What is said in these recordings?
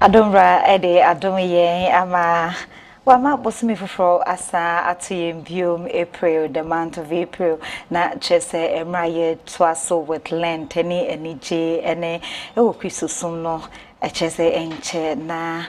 Adomra ede adomye ama wama bosumi foforo asa atoyem biom April, the month of April na chese emraye twaso with Lent any enije ene ewo Christosum no echese enche na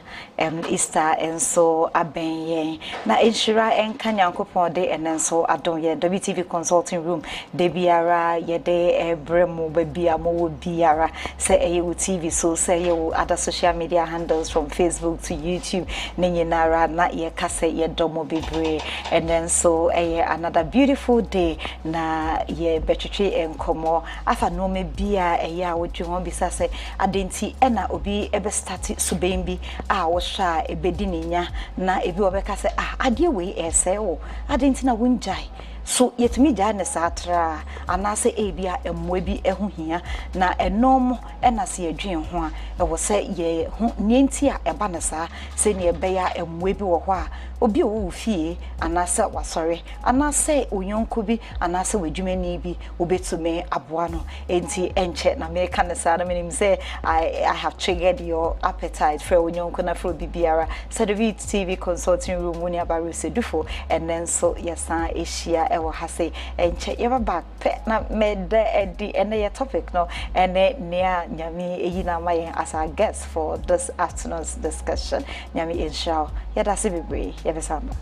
Easter enso abenye na inshira enka nyankopon de enenso adonye WTV consulting room de biara yede ebremu bebia mo biara se eyewu TV so se eyewu other social media handles from Facebook to YouTube nenyinara na ye kase ye domo bebre and then so another beautiful day na ye betwetwe enkomo afa no me bia eya wodwe ho bisa se adenti ena obi ebe start subembi a wo sha ebedi ninya na ebi obeka se ade we ese wo adenti na wunjai so yetumi ja ne satra anase ebia emwe bi ehohia na enom ena se adwen ho a ewo se ye nienti a eba ne sa se ne ebeya emwe bi wo ho a obi wo fie anase wasore anase oyonko bi anase wadwumani bi obetume aboa no enti enche na me ka ne sa na menim say I have triggered your appetite for oyonko na for bibiara so the WTV consulting room woni abaru sedufo and then so yesa ehia ewo hase enche yeba back na mede edi ene ye topic no ene nea nyami eyina maye as our guest for this afternoon's discussion nyami inshallah yada sibibre yebesamba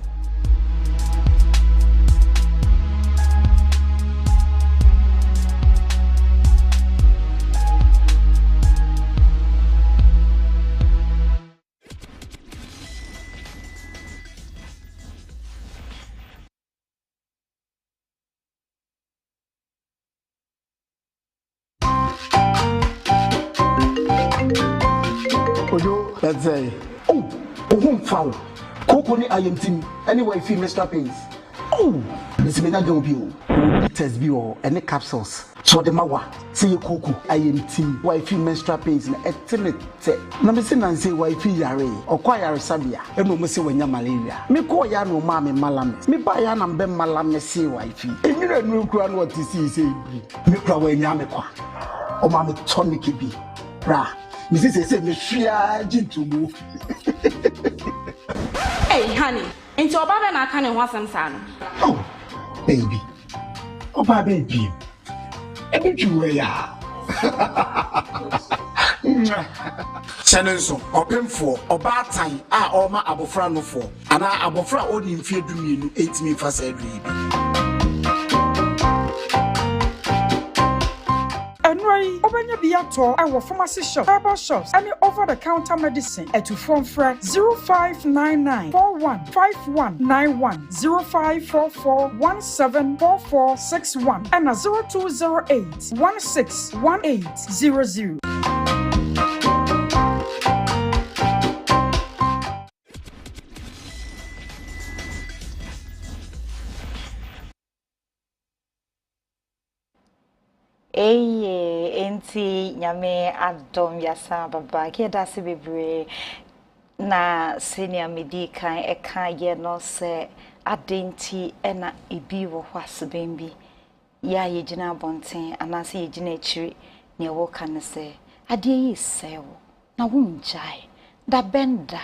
Let's say, oh, foul. Coco ni IMT, anyway, feel Mr. Pins. Oh, this may not be you. Test be or any capsules. So the mawa, say Coco, IMT, why feel menstrual pains in a timid. Namison and say why feel yare or choir sabia, and no mercy when you're malaria. Me call ya no mammy malamis. Me buy an and ben malamis say wifey. And you don't know what to see, say, me cry when yamekwa. Oh, mammy tonic be. Bra. Mrs. said, "Me to move." Hey, honey, into a baba na can want some son. Oh, baby. Oh, baby. Every ya. Senenso, open for or bad time, or my abofra no for, and I abofra only in fear to me 8 me for every. Obenya biato our pharmacy shop, herbal shops, any over-the-counter medicine at to phone fra 0599 415191 0544 174461 and 0208 161800. Enti nyame adom yasa baba kieda se bebre na senior medical eka ye no se adenti ena ebi wo hwaso bembi ya yegina bonten anase yegina akiri ne wo kan se ade yi sewo na wunjai da benda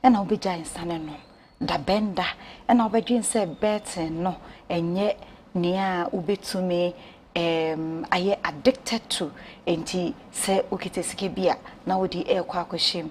ena obeja insane no da benda ena obedwin se beten no enye nia ubetumi I addicted to enti se ukitesike bia na wodi ekwa akwashim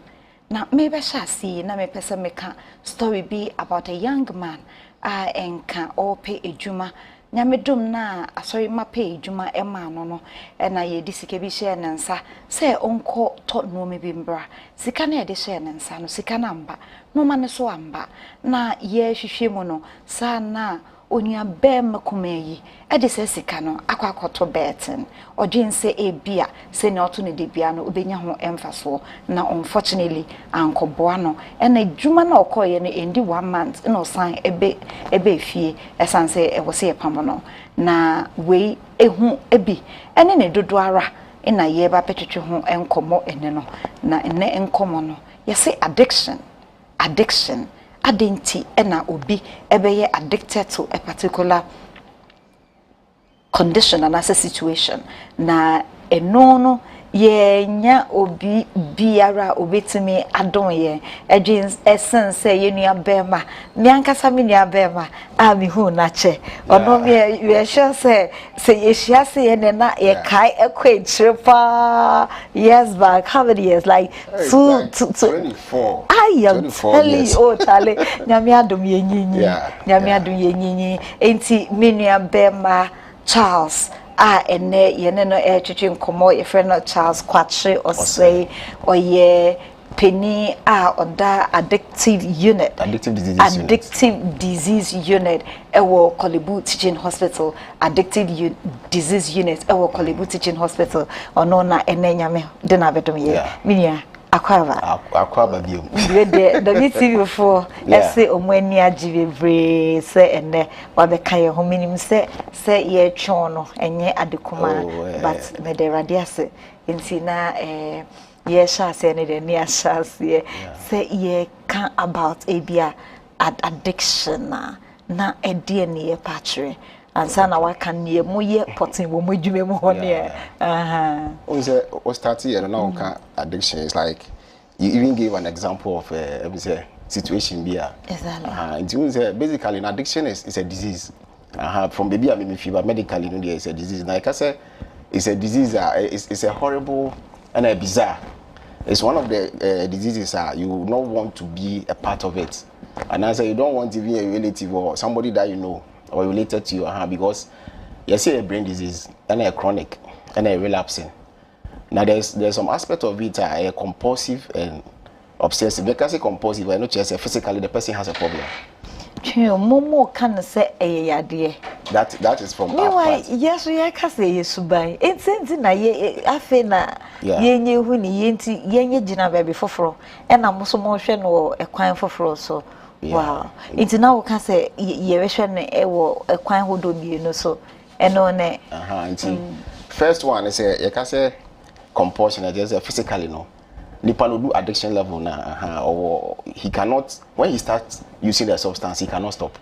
na maybe shall see na me pesa meka story be about a young man enka or pay ejuma nyamedum na asori ma pay ejuma ema no no na ye disike bi share nansa se onko to no me bi mbra sika na ye de share nansa no sika na mba no ma ne so amba na ye hwehwe mu no sa na onua bem kumeyi e de se sika no akwakoto beten odwen se ebia se ne oto ne de bia no obenya ho emfaso na unfortunately ankoboa no e na djuma na okoye no endi 1 month no san ebe fie esanse e wo se pamo no na we ehu ebi ene ne dodo ara na ye ba petwetwe ho enkomo ene no na ene enkomo no ye se addiction adenti ena obi ebeye addicted to a particular condition and as a situation na eno no ye nya obi biara obetimi adon ye edwin essence ye nua bema me ankasa me nua bema a me hu na che ono me ye sure say ye hia say ye na ye kai ekwe pa years back. How many years? Like 24. I am telling you, oh Charlie, nyame adom ye nyinyi nyame adom ye nyinyi enti me nua bema Charles ene yene no twetwe nkomo ye friend no Charles Kwache Osei oye penny oda addictive disease unit ewo Kolebu Teaching Hospital addictive disease unit ewo Kolebu Teaching Hospital ono na ene nyame de na bedom ye minia akwaba biom the WTV for ese omani agibebre se ene wa be kan ye ho minim se ye twon no enye adekuma but me de radiase nti na ye sha se ne de ni asha se ye can about abia addiction na edie ne ye patre ansa na waka ne mu ye potin wo mu dwume mu ho ne we start here now can addiction is like you even gave an example of a situation here exactly basically an addiction is a disease from baby I fever medically no there is a disease like I say it's a disease it's a horrible and a bizarre. It's one of the diseases you not want to be a part of it, and as you don't want to be a relative or somebody that you know or related to you because you see a brain disease and a chronic and a relapsing. Now there's some aspect of it a compulsive and obsessive. Because it's compulsive, I not just physically the person has a problem. Momo can say that is from our part. Yes, we can say yes by it seems na ye afena ye hu ni yenti ye gina baby foforo and I'm also more no a kwan foforo so wow it's now can say ye hwe ne e wo a kwan hodo bi no so eno ne first one is you can say compulsion just physically no nipa no do addiction level na or he cannot when he starts using the substance he cannot stop.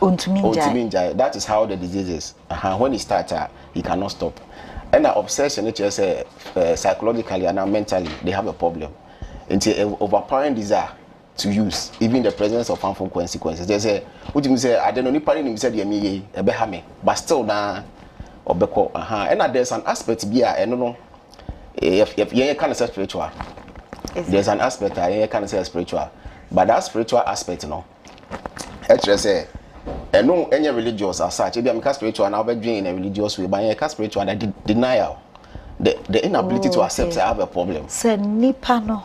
That is how the disease is. When he starts he cannot stop. And the obsession it just psychologically and mentally they have a problem. Until overpowering desire to use even the presence of harmful consequences. They say what you say I don't know nipa ni say dey me e but still na obeko and there's an aspect be I don't know if you can say spiritual. There's an aspect you can say spiritual, but that spiritual aspect actually say no any religious as such if you spiritual now be doing in a religious way but you spiritual that denial the inability to accept I have a problem say nipa no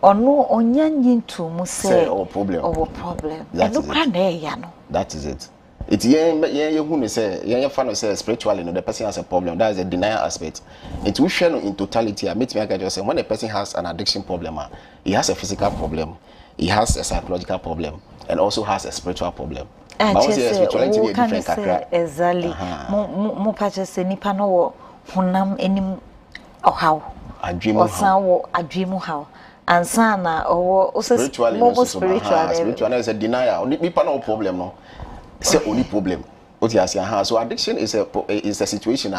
ono onyanyi ntu mu say our problem that is it it's who say fan say spiritually no the person has a problem. That is a denial aspect. It's we share in totality. I meet me just say when a person has an addiction problem, he has a physical problem, he has a psychological problem, and also has a spiritual problem. But spirituality is different kakra. Exactly. Mo pacha say nipa no wo honam enim ohaw. Adwemu how. And sana or spiritually is a denial. Nipa no problem no. It's the only problem. So addiction is a situation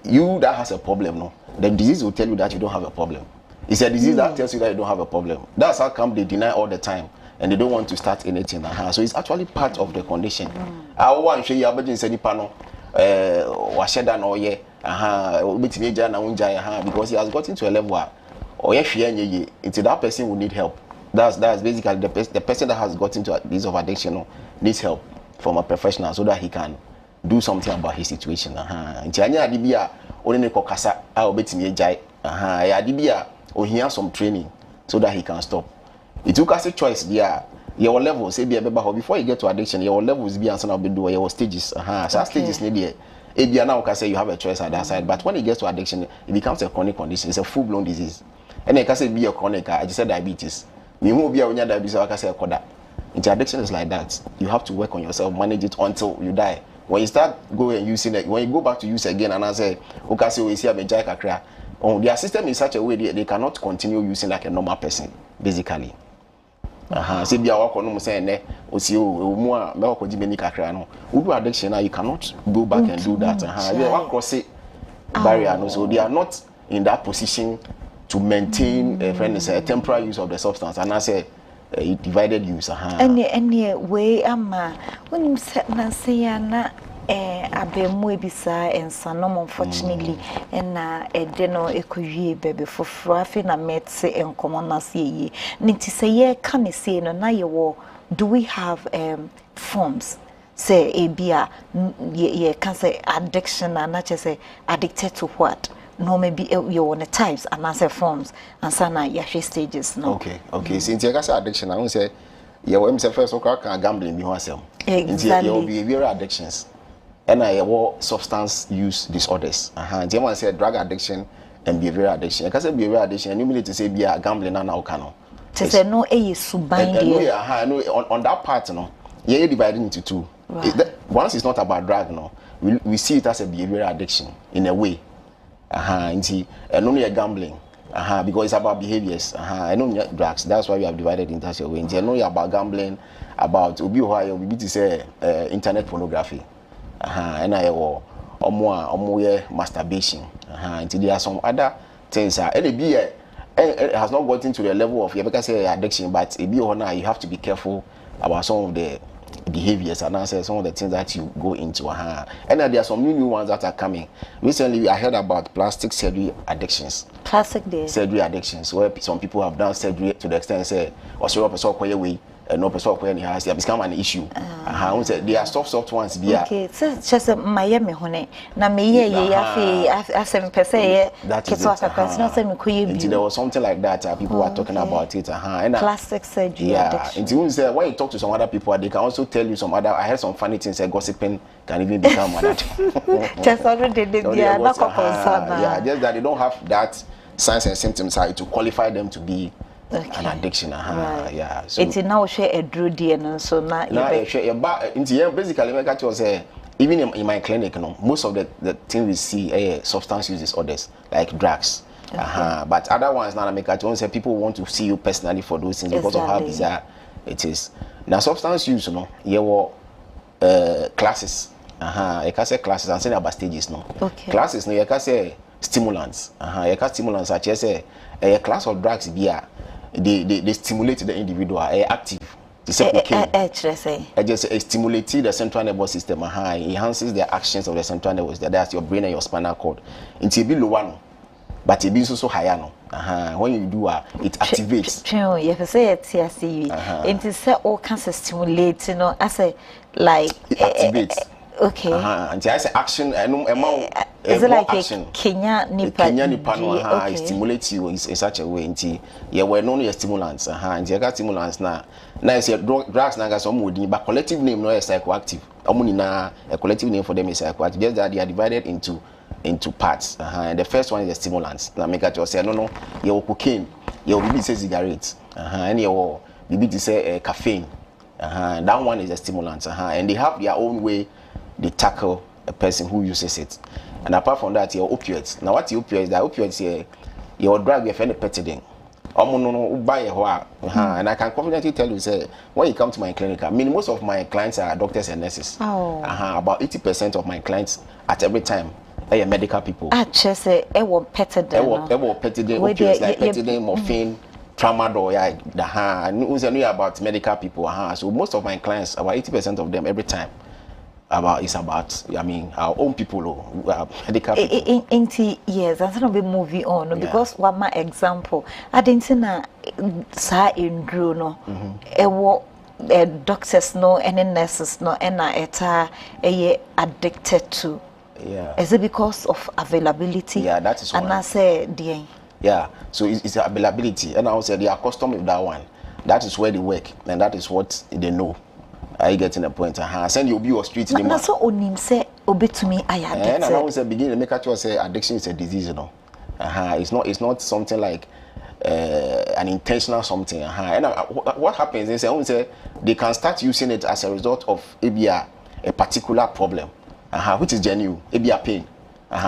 you that has a problem no. The disease will tell you that you don't have a problem. It's a disease that tells you that you don't have a problem. That's how come they deny all the time and they don't want to start anything. So it's actually part of the condition. I want to show you about this panel. Washeda no ye because he has gotten to a level where until that person will need help. That's basically the person that has gotten to this of addiction needs help from a professional so that he can do something about his situation. Until anya adibia only kokasa obetimi ejai. Adibia he has some training so that he can stop. It took us a choice there. Your levels say before you get to addiction, your levels be answer be do your stages. So stages need there. Ebia now can say you have a choice at that side, but when it gets to addiction, it becomes a chronic condition. It's a full-blown disease. And I can say be a chronic. I just said diabetes. Me who be a diabetes, I can say koda. Addiction is like that. You have to work on yourself, manage it until you die. When you start going using it, when you go back to use again, and I say, okay, so we see a major kakra. Their system is such a way they cannot continue using like a normal person, basically. Say be our no say ne o si o mu a me ko jibeni kakra no we do addiction now you cannot go back and do that you cross barrier no so they are not in that position to maintain a temporary use of the substance, and I say divided use. Any way, ama when you said Nancy na abemwe bisa ensanom unfortunately na edeno ekowie bebe foforo afi na metse enkomo na seye nti se ye ka ne se no na ye wo do we have forms say ebia ye can say addiction and not just say addicted to what no maybe you want the types and answer forms and sana ya stages no okay since you say addiction I won't say you will say first can gambling be one self exactly you will be behavioral addictions and I have substance use disorders you say drug addiction and behavioral addiction I can say behavioral addiction and you mean to say be a gambling and now can to say no on that part no you divided into two. Right. Once it's not about drug, no, we see it as a behavioral addiction in a way. And only a gambling. Because it's about behaviors. I know drugs. That's why we have divided into such a way. I know about gambling, about to say internet pornography. And I or more masturbation. Until there are some other things. It has not gotten to the level of you say addiction, but you have to be careful about some of the behaviors and answer some of the things that you go into. And there are some new ones that are coming. Recently, I heard about plastic surgery addictions. Surgery addictions, where some people have done surgery to the extent say, or so way, no person has become an issue. There are soft ones. Okay, so just Miami honey. Na me asem pese there was something like that. People were talking about it. Plastic surgery addiction. When you talk to some other people, they can also tell you some other. I heard some funny things. Gossiping can even become one. Just already they are not concerned. Yeah, just that they don't have that signs and symptoms to qualify them to be an addiction. Right. Yeah. So it's now share a drew DNA, so now basically like I say, even in my clinic, most of the things we see substance use disorders like drugs. But other ones now make it say people want to see you personally for those things because of how bizarre it is. Now substance use, you were classes. You can say classes and say about stages, Okay. Classes, you can say stimulants. You can stimulants such as a class of drugs they stimulate the individual, active. Just stimulate the central nervous system, enhances the actions of the central nervous system. That's your brain and your spinal cord. Until below one, but it be so higher no. When you do it activates. You say it's it is all kinds of stimulate, I say like it activates. Okay. And I say action. Is it like action? Kenya nipa it stimulates you in such a way. Until you were known as stimulants. And you got stimulants now. Now it's drugs. Now got some woody, but collective name no is psychoactive. A collective name for them is psychoactive. Just that they are divided into parts. And the first one is the stimulants. Now make it say no. You cocaine. You will say cigarettes. And you will be say caffeine. That one is a stimulant. And they have their own way. They tackle a person who uses it. And apart from that, your opioids. Now, what your opioids? The opioids here, your drug, you find a petting. And I can confidently tell you, say, when you come to my clinic, I mean, most of my clients are doctors and nurses. About 80% of my clients at every time are medical people. Just say, opioids like petting, morphine, tramadol, and about medical people. So most of my clients, about 80% of them every time. It's about our own people who are medical people. Yes, I'm gonna be moving on because one my example. I didn't know sa indru no. Doctors no, any nurses no, and addicted to. Yeah. Is it because of availability? Yeah, that is one. And I say, yeah, so it's availability, and I would say they are accustomed with that one. That is where they work, and that is what they know. Are you getting the point? Send you your street. That's what onim say. Obe to me, I addicted. And I always begin to make sure say addiction is a disease, It's not something like an intentional something. And what happens is they can start using it as a result of maybe a particular problem, which is genuine, maybe a pain.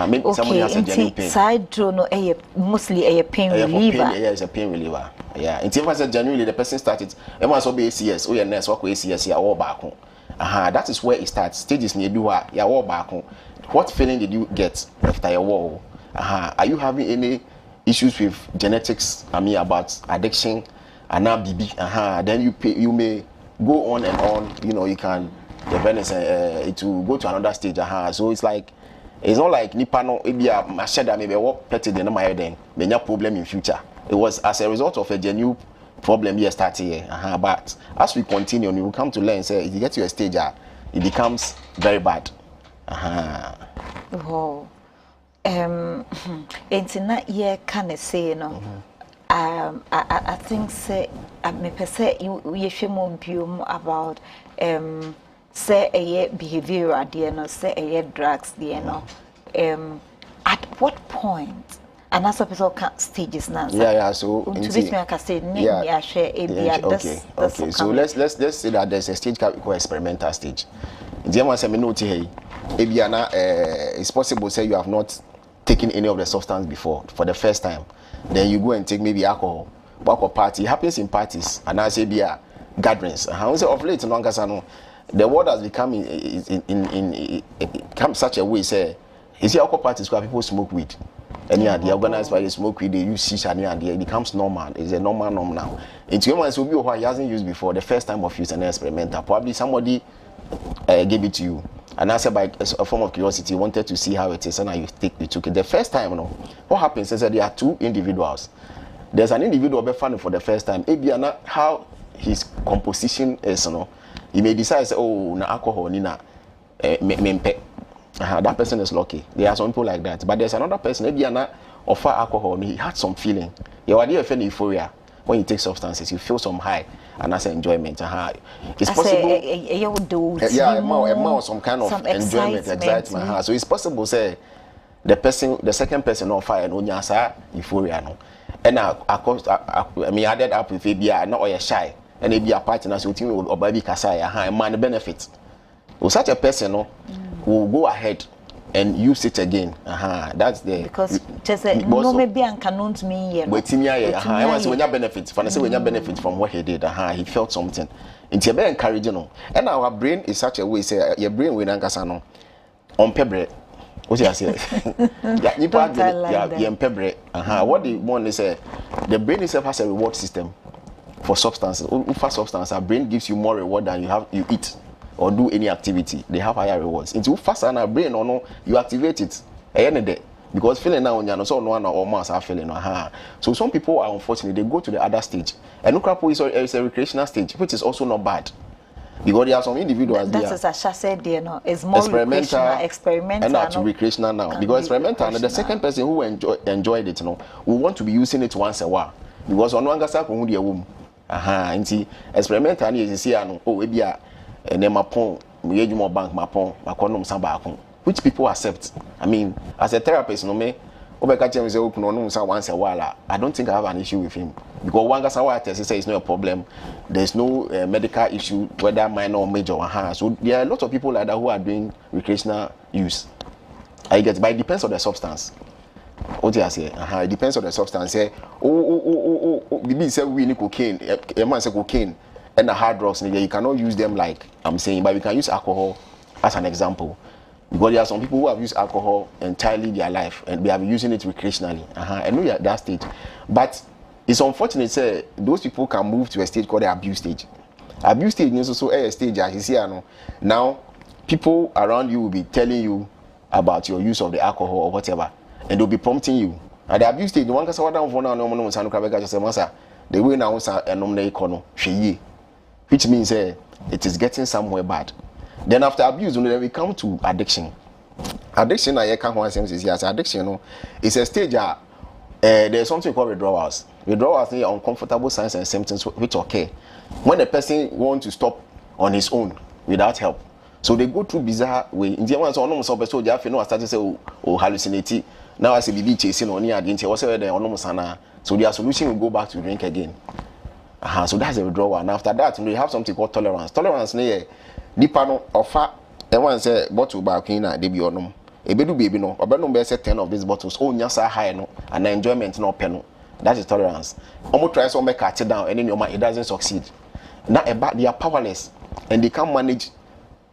Maybe somebody has a genuine pain. Side no, mostly a pain reliever. Yeah, it's a pain reliever. Yeah, until I said genuinely, the person started. Everyone saw ACS. Oh, yeah, nurse work with ACS. Yeah, all back home. That is where it starts. Stages near do. Yeah, all back home. What feeling did you get after your war? Are you having any issues with genetics? I mean, about addiction, and now BB. Then you may go on and on. You know, you can develop it will go to another stage. So it's like. It's not like Nipano, maybe I said that maybe what petty the number then, may not problem in future. It was as a result of a genuine problem here starting here. But as we continue, we will come to learn. Say, if you get to a stage, it becomes very bad. Oh, it's not yet can I say, you know. I think say me per se you should more about say a behavior idea no say a drugs the no at what point and as a person stages now so to this me I can say yeah share okay so let's say that there's a stage called experimental stage the one say me know here it's possible say you have not taken any of the substance before for the first time, then you go and take maybe alcohol party. It happens in parties and I say beer gatherings how say of late no the world has become in such a way say you see alcohol parties where people smoke weed any the organized by they smoke weed, they use shisha and it becomes normal. It's a normal norm now. Into humans will be who he hasn't used before, the first time of use an experimental. Probably somebody gave it to you and I said by a form of curiosity wanted to see how it is and now you took it. The first time, you know, what happens is that there are two individuals. There's an individual be funny for the first time. How his composition is, you know. He may decide, say, oh, na alcohol, ni na mempe. That person is lucky. There are some people like that. But there's another person, maybe na offer alcohol, he had some feeling. You are there feeling euphoria. When you take substances, you feel some high and that's enjoyment. It's possible. Some kind of enjoyment, excitement. So it's possible, say, the second person on fire, no nyasa euphoria, no. And I added up with a beer, not or shy. And maybe a partner so team or baby kasaya man benefit. Well, such a person will go ahead and use it again. That's the because just no maybe and cannot me but I want when you benefit when I say when you benefit from what he did, he felt something. It's a very encouraging. And our brain is such a way say your brain will ankasa no on pebre. What you say? Yeah, you part pebre. What they want is the brain itself has a reward system. For substances, for substance, our brain gives you more reward than you eat or do any activity. They have higher rewards. Into faster and our brain or no, you activate it. Because feeling now on your so no one or mass are feeling. So some people are unfortunate, they go to the other stage. And Nukrapo is a recreational stage, which is also not bad. Because there are some individuals that is a said there no. It's more experimental and not recreational now. Because experimental and the second person who enjoyed it, will want to be using it once a while. Because on one gasa who the womb. Inti experimental is see we a nemapon we more bank mapon makonom samba which people accept. I mean, as a therapist, no me obeka tell me say open no once a while. I don't think I have an issue with him because one gasa test say it's not a problem. There's no medical issue whether minor or major. So there are a lot of people like that who are doing recreational use. I get, but it depends on the substance. What you say? It depends on the substance. Say, maybe say we need cocaine. A man say cocaine and the hard drugs. You cannot use them like I'm saying, but we can use alcohol as an example. Because there are some people who have used alcohol entirely their life and they have been using it recreationally. I know you're at that stage, but it's unfortunate. Say those people can move to a stage called the abuse stage. Abuse stage is also a stage as you see. Now, people around you will be telling you about your use of the alcohol or whatever. And they'll be prompting you. At the abuse stage, one can say, down for now, no one can say, the way now is a nominal econo, which means it is getting somewhere bad. Then after abuse, then we come to addiction. Addiction, I can't want to say, yes, addiction is a stage. There's something called withdrawals. Withdrawals are uncomfortable signs and symptoms which occur when the person wants to stop on his own without help. So they go through bizarre way. In the ones on almost so they have no started say hallucinate. Now I say BB chasing on here again. So their solution will go back to drink again. So that's a withdrawal. And after that, we have something called tolerance. Tolerance near Nipano offer. Everyone say bottle back in they be on them. A baby no. Or no say 10 of these bottles. Oh, nyasa high no. And enjoyment no penno. That is tolerance. Almost try to make it down and then your mind it doesn't succeed. Now about they are powerless and they can't manage.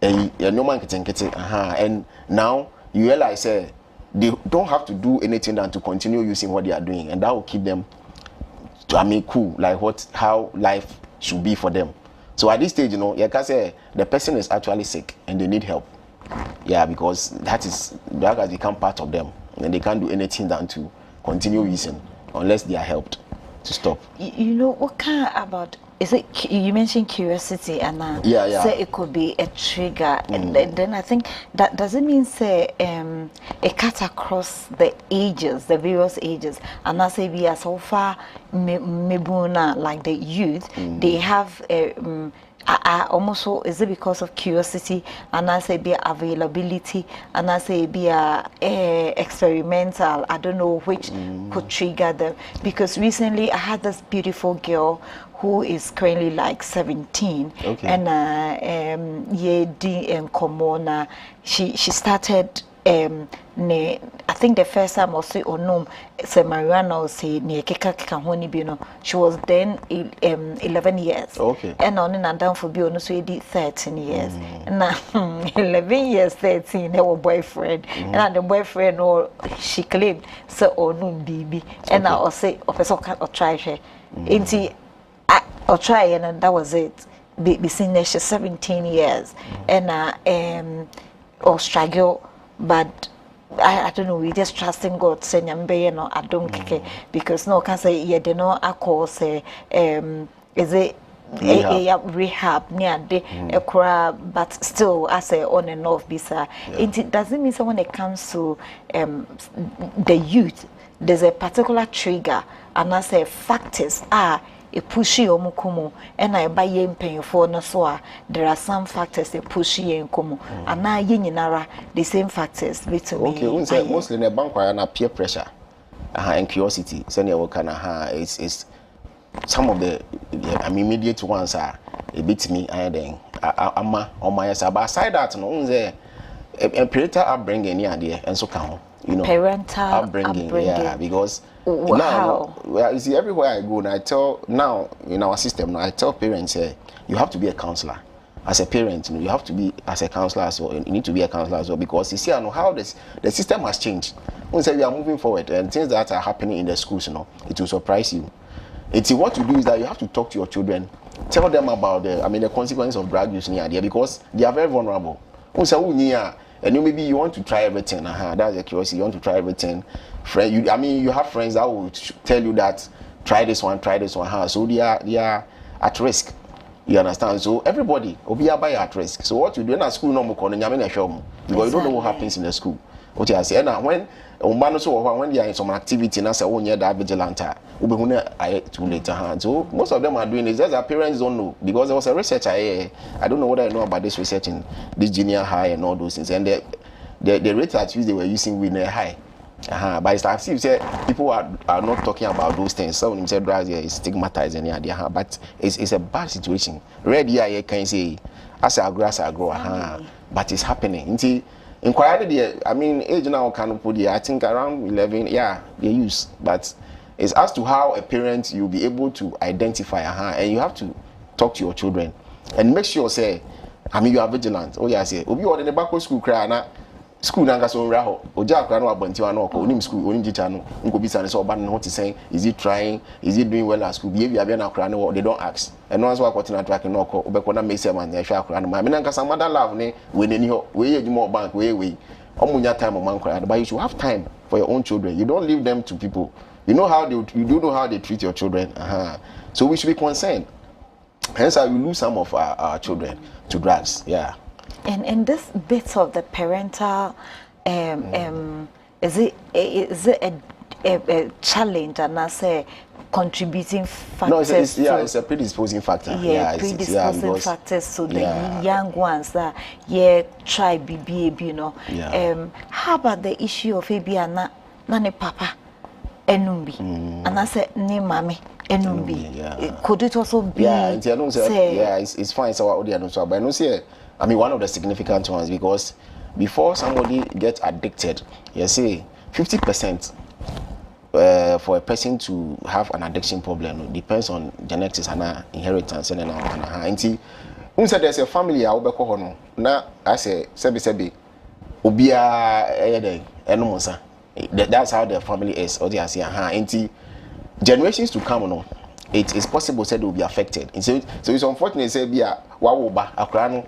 And now you realize they don't have to do anything than to continue using what they are doing, and that will keep them, cool, like how life should be for them. So at this stage, you can say the person is actually sick and they need help. Yeah, because that has become part of them, and they can't do anything than to continue using unless they are helped to stop. What kind about, is it, you mentioned curiosity, and say it could be a trigger, and then I think that doesn't mean say it cuts across the ages, the various ages, and I say we are so far mebuna, like the youth, they have almost so, is it because of curiosity, and I say be availability, and I say be experimental, I don't know which could trigger them, because recently I had this beautiful girl who is currently like 17, and she started I think the first time I say say marijuana or say she was then 11 years. And on and down for be so 13 years. And 11 years 13 her boyfriend. And the boyfriend or she claimed so baby. And I will say or try her. Or try and that was it. Be seen she's 17 years and or struggle, but I don't know, we just trusting God saying I don't care, because no can say yeah they know I call say is it rehab near the but still I say on and off bisa. It doesn't mean so when it comes to the youth there's a particular trigger, and I say factors are a pushy omukumu, and I buy yen paying for no so there are some factors that pushy yen kumu, and now yen the same factors between mostly in a bank where peer pressure and curiosity. Senior work is some of the immediate ones are a bit me and then on my side. But aside that, a parental upbringing any idea and so can parental upbringing. Yeah, because now, you see, everywhere I go, and I tell now in our system, I tell parents, you have to be a counselor. As a parent, you have to be as a counselor as well. You need to be a counselor as well, because you see, I know how the system has changed. When we are moving forward, and things that are happening in the schools, it will surprise you. What you do is that you have to talk to your children, tell them about the consequences of drug use near there, because they are very vulnerable. And maybe you want to try everything. That's the curiosity. You want to try everything. You have friends that will tell you that try this one. So they are at risk. You understand? So everybody will be at risk. So what you do in a school, because you don't know what happens in the school. What I say, and when they are in some activity, and say, oh, yeah, that vigilant, too later. So most of them are doing it. Just their parents don't know, because there was a research. I don't know what I know about this research in this junior high and all those things. And the rate at which they were using with high. But it's like, see, people are not talking about those things. Some of them say drugs is stigmatized and yeah, but it's a bad situation. Red here can say as a grass I grow, but it's happening. Inquiry, age now can put I think around 11, yeah, they use, but it's as to how a parent you'll be able to identify, and you have to talk to your children and make sure you are vigilant. Oh yeah, say, obi in the back of school cry na school nanga so raho. Oja cry no abonti wa no ko onim school onim teacher no nko bisa ne so oba no what is saying, is he trying, is he doing well at school, behavior be na cry no they don't ask. And once wa kwoti na track no ko obekọ na make say man na hwa cry no ma me nanga some mother love ne we nani ho we ejimo bank we omunya time o man cry, but you should have time for your own children. You don't leave them to people. You do know how they treat your children. So we should be concerned. Hence, I will lose some of our children to drugs. Yeah. And this bit of the parental, is it a challenge, and I say contributing factor? No, it's a predisposing factor. Yeah, predisposing factors. So the young ones that try BB, Yeah. How about the issue of maybe nane papa enumbi, and I said ne mami. Could it also be? Yeah, it's fine. So but I don't see. One of the significant ones, because before somebody gets addicted, you see, 50% for a person to have an addiction problem depends on genetics and inheritance and there's a family I will be na I say sebi obia enomonsa. That's how the family is. Or they say, generations to come, no, it is possible said they will be affected. And so it's unfortunate say be a wawoba akrano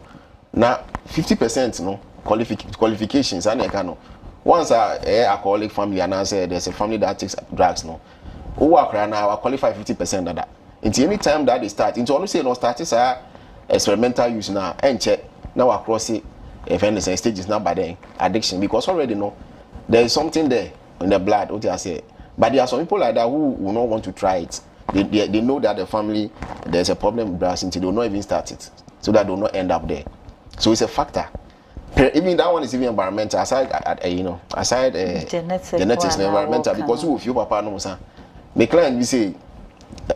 na 50% no qualifications and no. Once a alcoholic family and I say there's a family that takes drugs no. Who akrana will qualify 50% of that. Until any time that they start, into only say no start is experimental use now and check now across it if any stages now by then addiction because already know there is something there in the blood. What I say. But there are some people like that who will not want to try it. They know that the family there's a problem with drugs until they will not even start it, so that they will not end up there. So it's a factor. Even that one is even environmental. Aside genetics and environmental because who if you papa knows, my client we say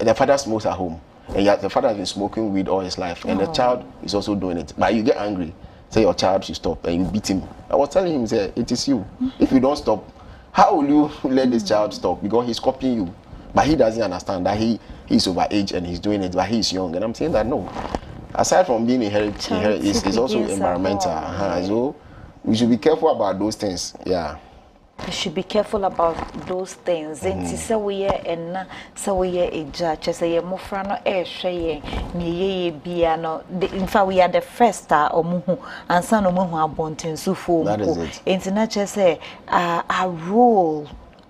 the father smokes at home, and yet the father has been smoking weed all his life, and the child is also doing it. But you get angry, say your child should stop, and you beat him. I was telling him, say it is you. If you don't stop. How will you let this child stop? Because he's copying you. But he doesn't understand that he's over age and he's doing it, but he's young. And I'm saying that no. Aside from being inherited, it's also environmental. So we should be careful about those things. Yeah. We should be careful about those things. And so we are and so we are a judge. Say mofrano share ni biano. In fact, we are the first star or muhu and son of muhu abontin sufu. That is it. International say a role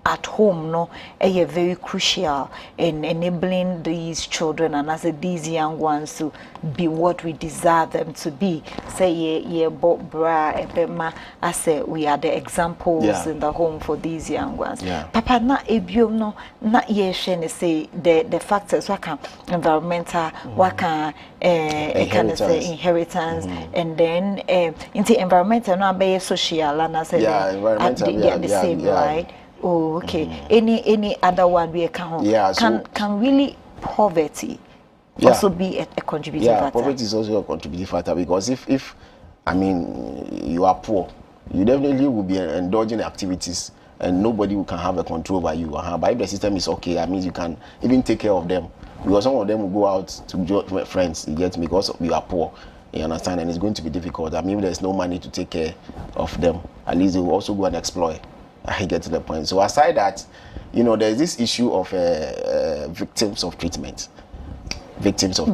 at home no very crucial in enabling these children and as these young ones to be what we desire them to be. Say ye bra ebema I say we are the examples in the home for these young ones. Papa na ebiom no na ye share say the factors what can environmental what can inheritance and then into environmental no be social and I say the same right. Oh, okay. Any other one we can can really poverty also be a contributing factor? Poverty is also a contributing factor because if I mean you are poor, you definitely will be indulging activities and nobody can have a control over you. But if the system is okay, that means you can even take care of them because some of them will go out to join friends. You get me because you are poor. You understand, and it's going to be difficult. I mean, if there's no money to take care of them, at least they will also go and exploit. I get to the point. So aside that, you know, there's this issue of victims of treatment. Victims of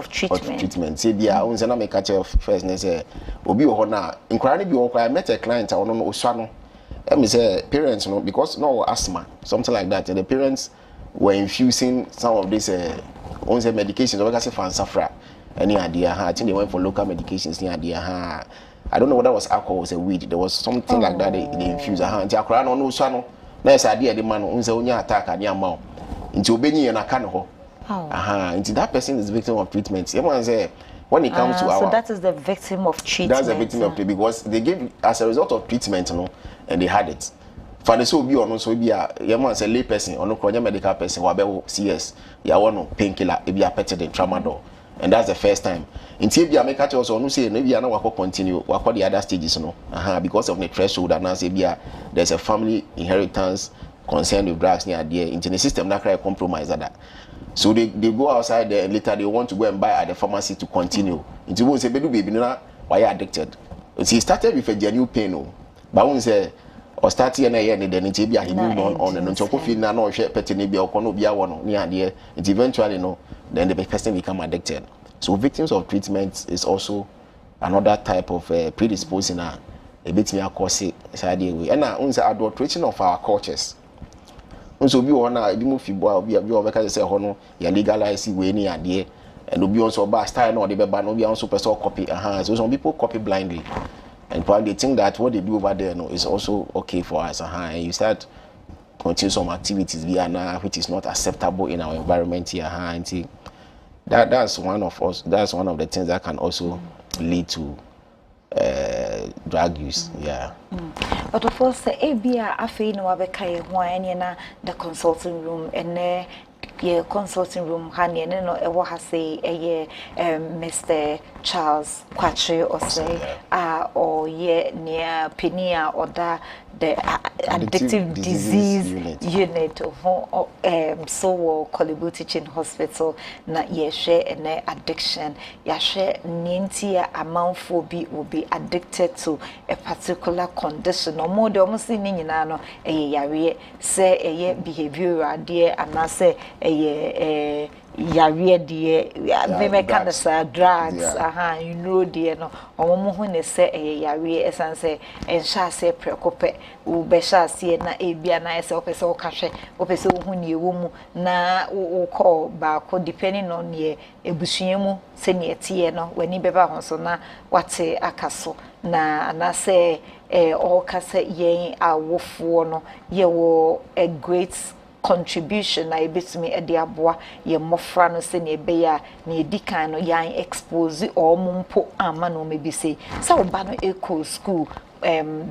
treatment. Say, yeah, I want to make a first. And say, "Obi ohona." Inquiry be I met a client. I don't know Oswano. Let me say, parents, you know, because no asthma, something like that. And the parents were infusing some of these medications. Or I say fansafra. Any idea? I think they went for local medications. Any idea? I don't know whether it was alcohol or weed. There was something like that they infused. Until I cried on no son. Nice idea. The man who's only attack and your mouth into Benny and a canoe. Until that person is victim of treatment. Everyone say when it comes to our. So that is the victim of treatment. That's the victim of treatment because they gave as a result of treatment, you know, and they had it. For the so be or no so be a young say lay person or no medical person or be CS. You want painkiller. It be a petted tramadol. And that's the first time. Until you make it also, no say maybe I know what continue, what the other stages, no, because of the threshold, and now say there's a family inheritance concerned with drugs near there. Into the system that can compromise that. So they go outside there and later they want to go and buy at the pharmacy to continue. Into one say, baby, why are you addicted? See, started with a genuine pain, but one say. Or starting and then it's be a moved on and until coffee no share petty be or cono be one near there. It eventually no, then the person become addicted. So victims of treatment is also another type of predisposing a bit me cause side way. And now unsa adulteration of our cultures. Unso be one be move fibo be over say hono ya legalize we ni ade and obi also ba style no dey be ba no be also person copy so some people copy blindly. And probably they think that what they do over there no, is also okay for us. And you start continue some activities now, which is not acceptable in our environment here. And that's one of us. That's one of the things that can also lead to drug use. But of course, ABA afei no wabeka ye na the consulting room and consulting room hani no ewo ha say Mr. Charles Kwache or say or ye near Penia or the addictive disease unit so Kolibu Teaching Hospital na ye share an addiction ya share nintia amount for will be addicted to a particular condition or more almost in no yare say a behavioral dear and I say a yare dear maybe kind of drugs you know dear no or more say a yare essence and shall say preoccupy ube shall see na a be an ice or so cache or so who you woman na o call back depending on ye a bushimu senior tea no when you beba honsona what's a castle na and I say all cassette ye a wolf no ye wo a great contribution na ebetumi e de aboa ye mofra no se na ebe ya na edikan no yan expose or mumpo ama no maybe say so ba no eco school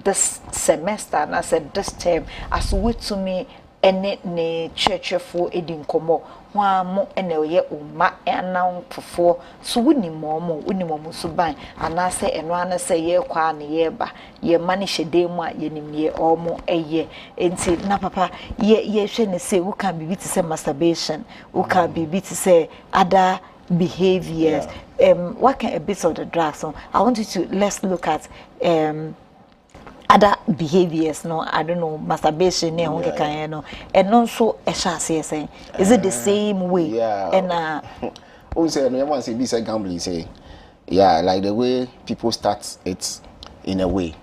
this semester na said this term as we to me ene ne church for edin komo wa mo ene ye umma ena fofo so woni mo so ban ana se eno ana se ye kwa na ye ba ye mani hyede mu a ye nimye omo eye enti na papa ye hwe ne se wo kan bibi ti se masturbation wo kan bibi ti se other behaviors what can a bit of the drugs so I want you to let's look at other behaviors no I don't know masturbation ne honke kan no and also a shase saying is it the same way and who say no one say be say gambling say like the way people start it in a way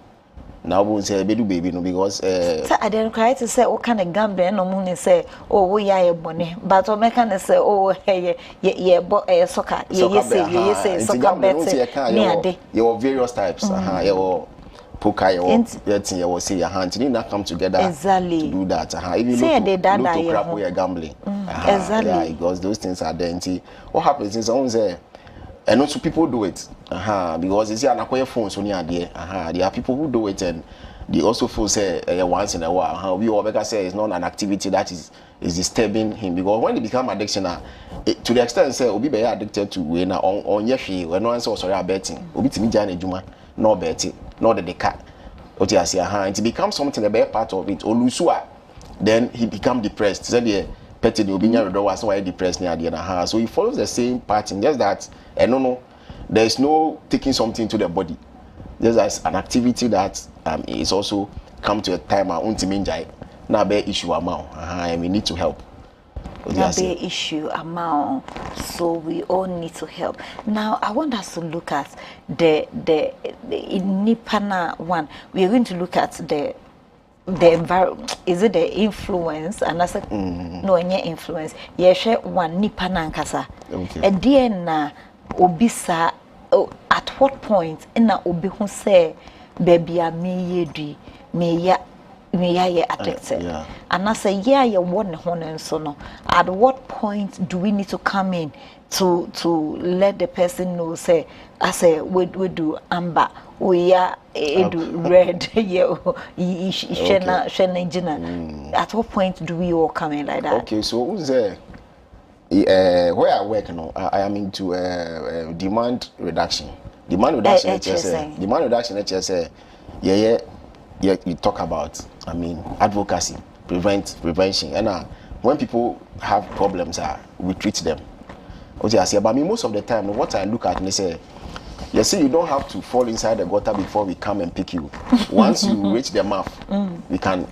now we say be do baby no because so I didn't cry to say what kind of gambling no moon say oh we are bonny but o make can say oh hey soccer say soccer bet me ade you various types you poker you will see your hands you need not come together exactly to do that if you look to crap we are gambling exactly because those things are there what happens is someone say and also people do it because it's an acquire phones on your there there are people who do it and they also feel say once in a while we always say it's not an activity that is disturbing him because when it become addiction to the extent say obi be addicted to we na on yeshi we no answer sorry betting obi timi jana ejuma no betting no the cat what you see it becomes something a better part of it olusua then he become depressed say the petty the obinya redo was why depressed near the so he follows the same pattern just that no there is no taking something to the body just as an activity that is also come to a time untiminjai na be issue amount and we need to help na be issue amount so we all need to help now I want us to look at the nipana one we are going to look at the environment is it the influence and I said no any influence ye share one nipana nkasa and then na obisa at what point na obi hu say baby a me yedi me ya addicted and I say you want hone so no at what point do we need to come in to let the person know say I say we do amber we are do red shena at what point do we all come in like that okay so who's there where I work I am into demand reduction you talk about advocacy prevention and when people have problems we treat them but most of the time what I look at and say you see you don't have to fall inside the gutter before we come and pick you once you reach the mouth we can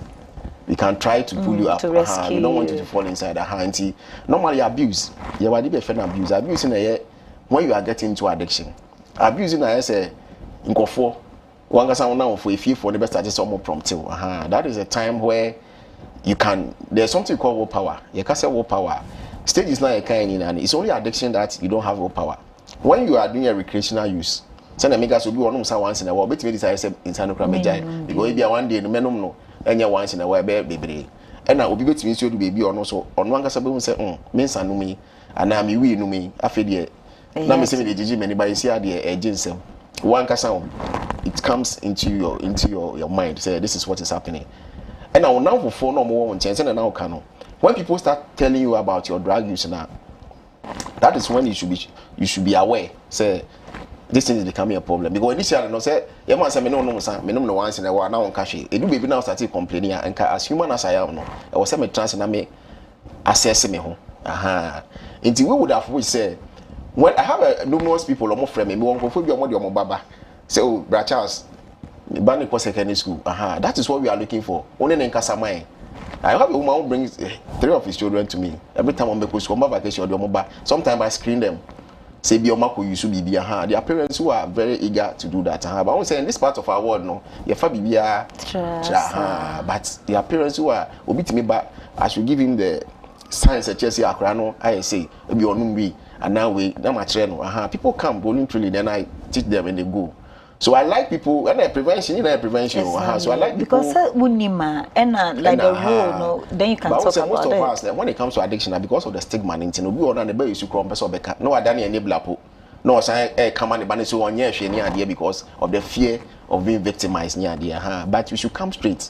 try to pull you up to rescue we don't want you to fall inside the hand normally abuse abuse in when you are getting into addiction abusing I say nkofo wangasa now for if you for the best at some more prompt that is a time where you can there's something called willpower you can say willpower stage is not a kind and it's only addiction that you don't have willpower when you are doing a recreational use send a make so be one once in a while but me decide say inside no crame because if one day no menom no enya once in a while bebre and na obi betimi so do baby ono so ono angasa be hu say me nsa no mi ana me wi no mi afede na me say me dey many by see ade ensem one kasa it comes into your mind say this is what is happening and now for no more on chance and now can when people start telling you about your drug use now that is when you should be aware say this thing is becoming a problem because initially no say you must say me no once in a while now on cash e do baby now start complaining and as human as I am no I was say me trans na me assess me ho until we would have we say when I have numerous people almost friend me won go for bi omo baba say oh bra Charles me ban ko secondary school that is what we are looking for only in Kasamai. I have a woman who brings 3 of his children to me every time I'm going to vacation or sometimes I screen them. Say be you should be their parents who are very eager to do that. But I won't say in this part of our world, no, your family but their parents who are obit me back, I should give him the science at Chelsea Akrano, I say, be on me, and now we people come voluntarily, then I teach them and they go. So I like people and prevention, so I like people because unima and like the rule, no, then you can talk about most of us when it comes to addiction, because of the stigma, we all on the bay you crump so no I don't enable no say come on the banner so on idea because of the fear of being victimized near idea. But we should come straight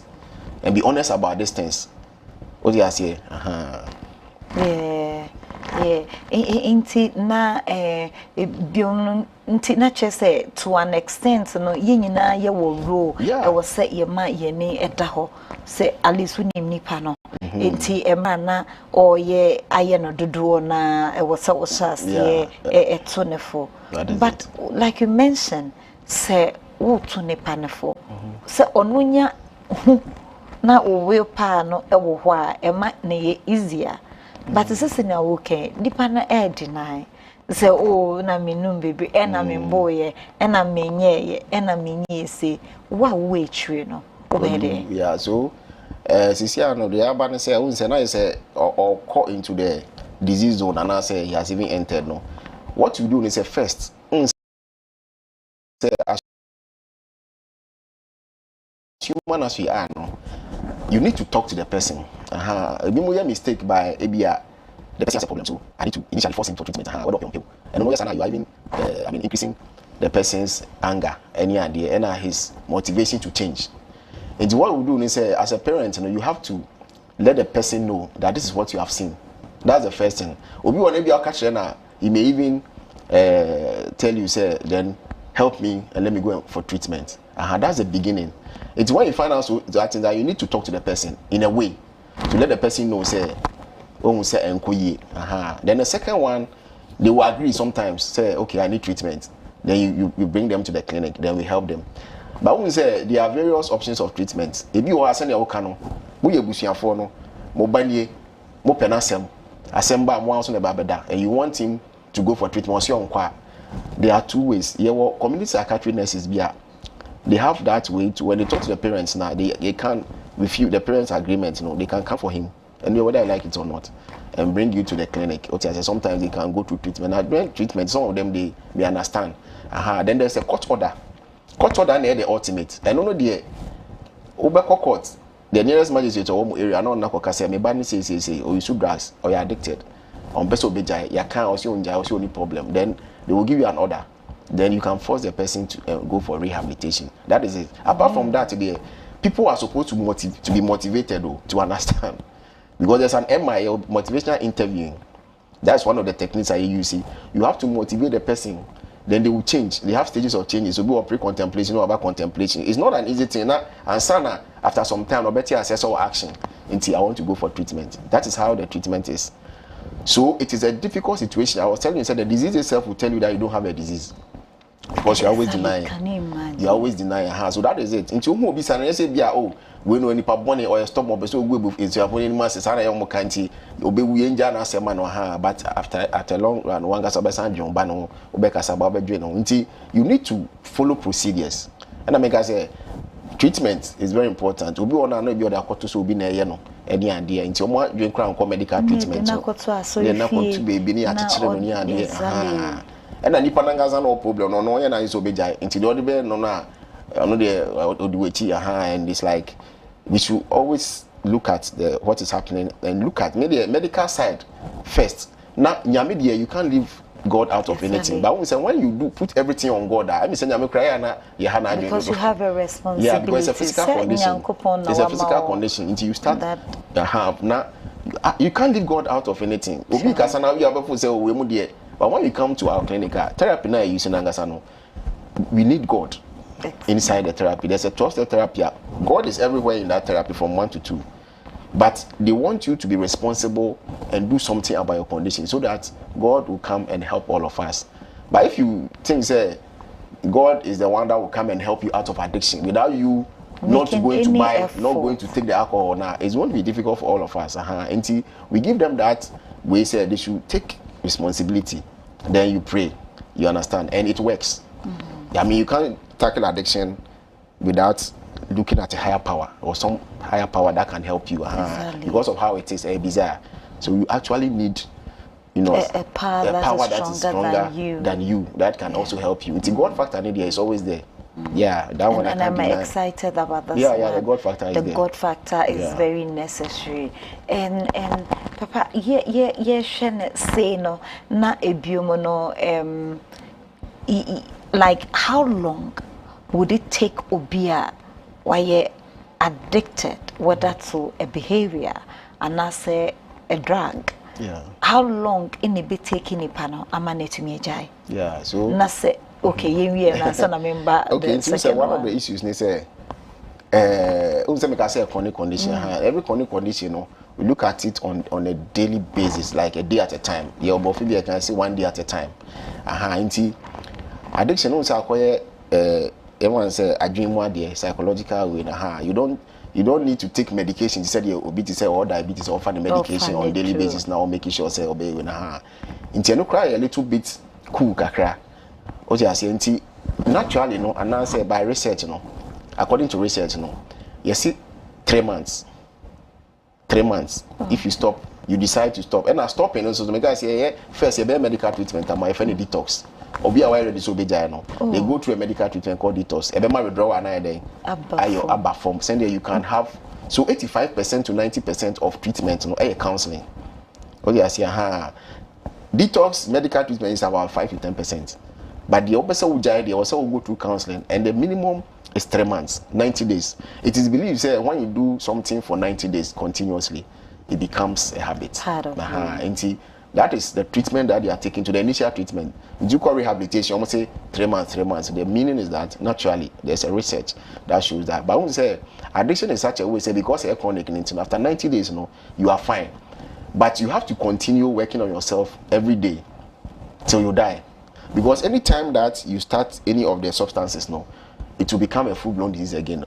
and be honest about these things. What do you say? Inti na biom inti na chese to an extent no yenyina ye wo role e wo se ye ma ye ni eda ho se alisu nim nipa no inti e ma na oye aye no dodo na e wo se wo shase eto ne fo but like you mentioned se wo to nipa ne fo se onunya na o we pa no e wo ho a e ma na ye easier. But this is in a okay. Dipana deny. Say, oh, na minum baby, and I mean boy, and I mean ye, and I mean ye say, what way tree no? Yeah, so Sisiano, the Abana say, I won't I say, or caught into the disease zone, and I say he has even entered. No, what you do is a first. Say, as human as we are, no. You need to talk to the person. A mistake by ABR. The person has a problem, so I need to initially force him to treatment. What up, people? And you are even, increasing the person's anger, any idea, and his motivation to change. And what we do is, as a parent, you have to let the person know that this is what you have seen. That's the first thing. Obi want to be catch he may even tell you, say, then help me and let me go for treatment. That's the beginning. It's when you find out that you need to talk to the person in a way to let the person know, say, oh, say, then the second one, they will agree sometimes, say, okay, I need treatment. Then you bring them to the clinic, then we help them. But when we say there are various options of treatment, if you are sending a cano, we are bushing for no, mobile, mo penasem, assemble one on the babada, and you want him to go for treatment, there are 2 ways. Your community psychiatry nurses they have that way to when they talk to the parents now, they can refute the parents' agreement, they can come for him, and whether I like it or not, and bring you to the clinic. Okay, sometimes they can go to treatment. Now, during treatment, some of them they understand. Then there's a court order. Court order near the ultimate. And no the Obeko court, the nearest magistrate or area, no say me bad say, or you should drugs or you're addicted. On best obey, you can't also any problem. Then they will give you an order. Then you can force the person to go for rehabilitation. That is it. Apart from that, people are supposed to be motivated though, to understand. Because there's an MI, motivational interviewing. That's one of the techniques I use. You have to motivate the person, then they will change. They have stages of changes. So be pre-contemplation or about contemplation. It's not an easy thing. And sana, after some time, or better assess or action until I want to go for treatment. That is how the treatment is. So it is a difficult situation. I was telling you, the disease itself will tell you that you don't have a disease. Because you're always denying. You're always denying her. So that is it. Until who be saying, say, oh, we know any pabone or stop more, so we will is your own masses. I am Mokanti, obey we enjoy us a man or her, but after long run, one gas of San John Bano, Obeka Sababa Jeno. Until you need to follow procedures. And I make us say, treatment is very important. Obi on another other quarter so be near no any idea. Until more drink crown medical treatment. So you're not going to be near to and then Nipananga no problem, no, and I so big into the other no, and it's like we should always look at what is happening and look at maybe the medical side first. Now, you can't leave God out of anything, but when you do put everything on God, I mean, because you have a responsibility. Yeah, because it's a physical condition. It's a physical condition until you start now. You can't leave God out of anything. But when you come to our clinic, therapy now using Angasano, we need God inside the therapy. There's a trusted therapy. God is everywhere in that therapy from 1 to 2. But they want you to be responsible and do something about your condition so that God will come and help all of us. But if you think, say, God is the one that will come and help you out of addiction without you not going to buy, effort. Not going to take the alcohol now, it's going to be difficult for all of us. Until we give them that, we say they should take responsibility. Then you pray, you understand, and it works. I mean, you can't tackle addiction without looking at a higher power or some higher power that can help you exactly. Because of how it is bizarre. So you actually need, you know, a power that is stronger than you that can also help you. It's a God factor in there, it's always there. Yeah, that one. And I'm excited about this. Yeah, the God factor is there. The God factor is very necessary. And Papa, shene say no na ebiomo no like how long would it take Obia why you addicted, whether to a behavior and I say a drug? Yeah. How long in it be taking a panel? I'm to me jai. Yeah, so na say okay, okay, so one of the issues they say say chronic condition. Every chronic condition, you know, we look at it on a daily basis, like a day at a time. Your body can say 1 day at a time. Addiction also acquire everyone say a dream one day psychological way. You don't need to take medication. You said you obesity or diabetes offer the medication on daily basis now, making sure say obey when until you cry a little bit cool kakra. What you say naturally, you know, and now say by research, you know, according to research, you know, you see 3 months. 3 months. If you stop, you decide to stop. And I stop, you know, so the guy say, yeah, first you bear medical treatment, and my friend detox. Or be aware of this obey, no. They go through a medical treatment called detox. A bear withdraw another day. Abba form. Send there you can have so 85% to 90% of treatment, you know, counseling. What you say, detox medical treatment is about 5 to 10%. But the opposite will they also go through counseling, and the minimum is 3 months, 90 days. It is believed that when you do something for 90 days continuously, it becomes a habit. That is the treatment that they are taking to the initial treatment. You call rehabilitation, almost say 3 months, 3 months. The meaning is that naturally there's a research that shows that. But I want to say addiction is such a way, say because you're chronic, after 90 days, you know, you are fine. But you have to continue working on yourself every day till you die. Because any time that you start any of the substances, no, it will become a full-blown disease again.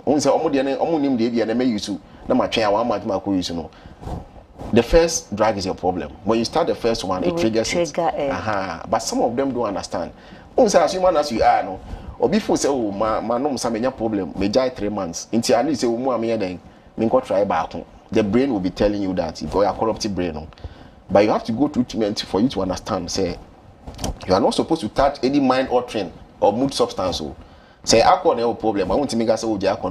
The first drug is your problem. When you start the first one, it triggers it. But some of them don't understand. As human as you are, no, or before say, oh, my no, some problem, may die 3 months. Until at least say, oh, try back. The brain will be telling you that if you are corrupted brain. But you have to go through treatment for you to understand. Say, you are not supposed to touch any mind altering or mood substance. Say, alcohol no problem. I want to make us say, oh, the alcohol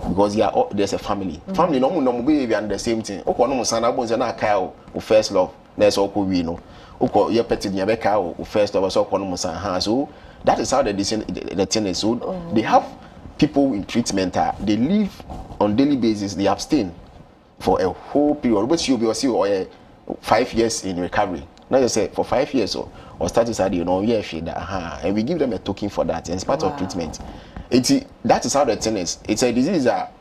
because there's a family. Family no be and the same thing. Oko no sana bonze na kai o first love. Na so oko wi no. Oko ye petit nya be kai o first love so oko no sana. So that is how the thing is. So they have people in treatment. They live on daily basis. They abstain for a whole period. But you be or 5 years in recovery. Now you say for 5 years or status ID, you know, and we give them a token for that. And it's part of treatment. That is how the thing is. It's a disease that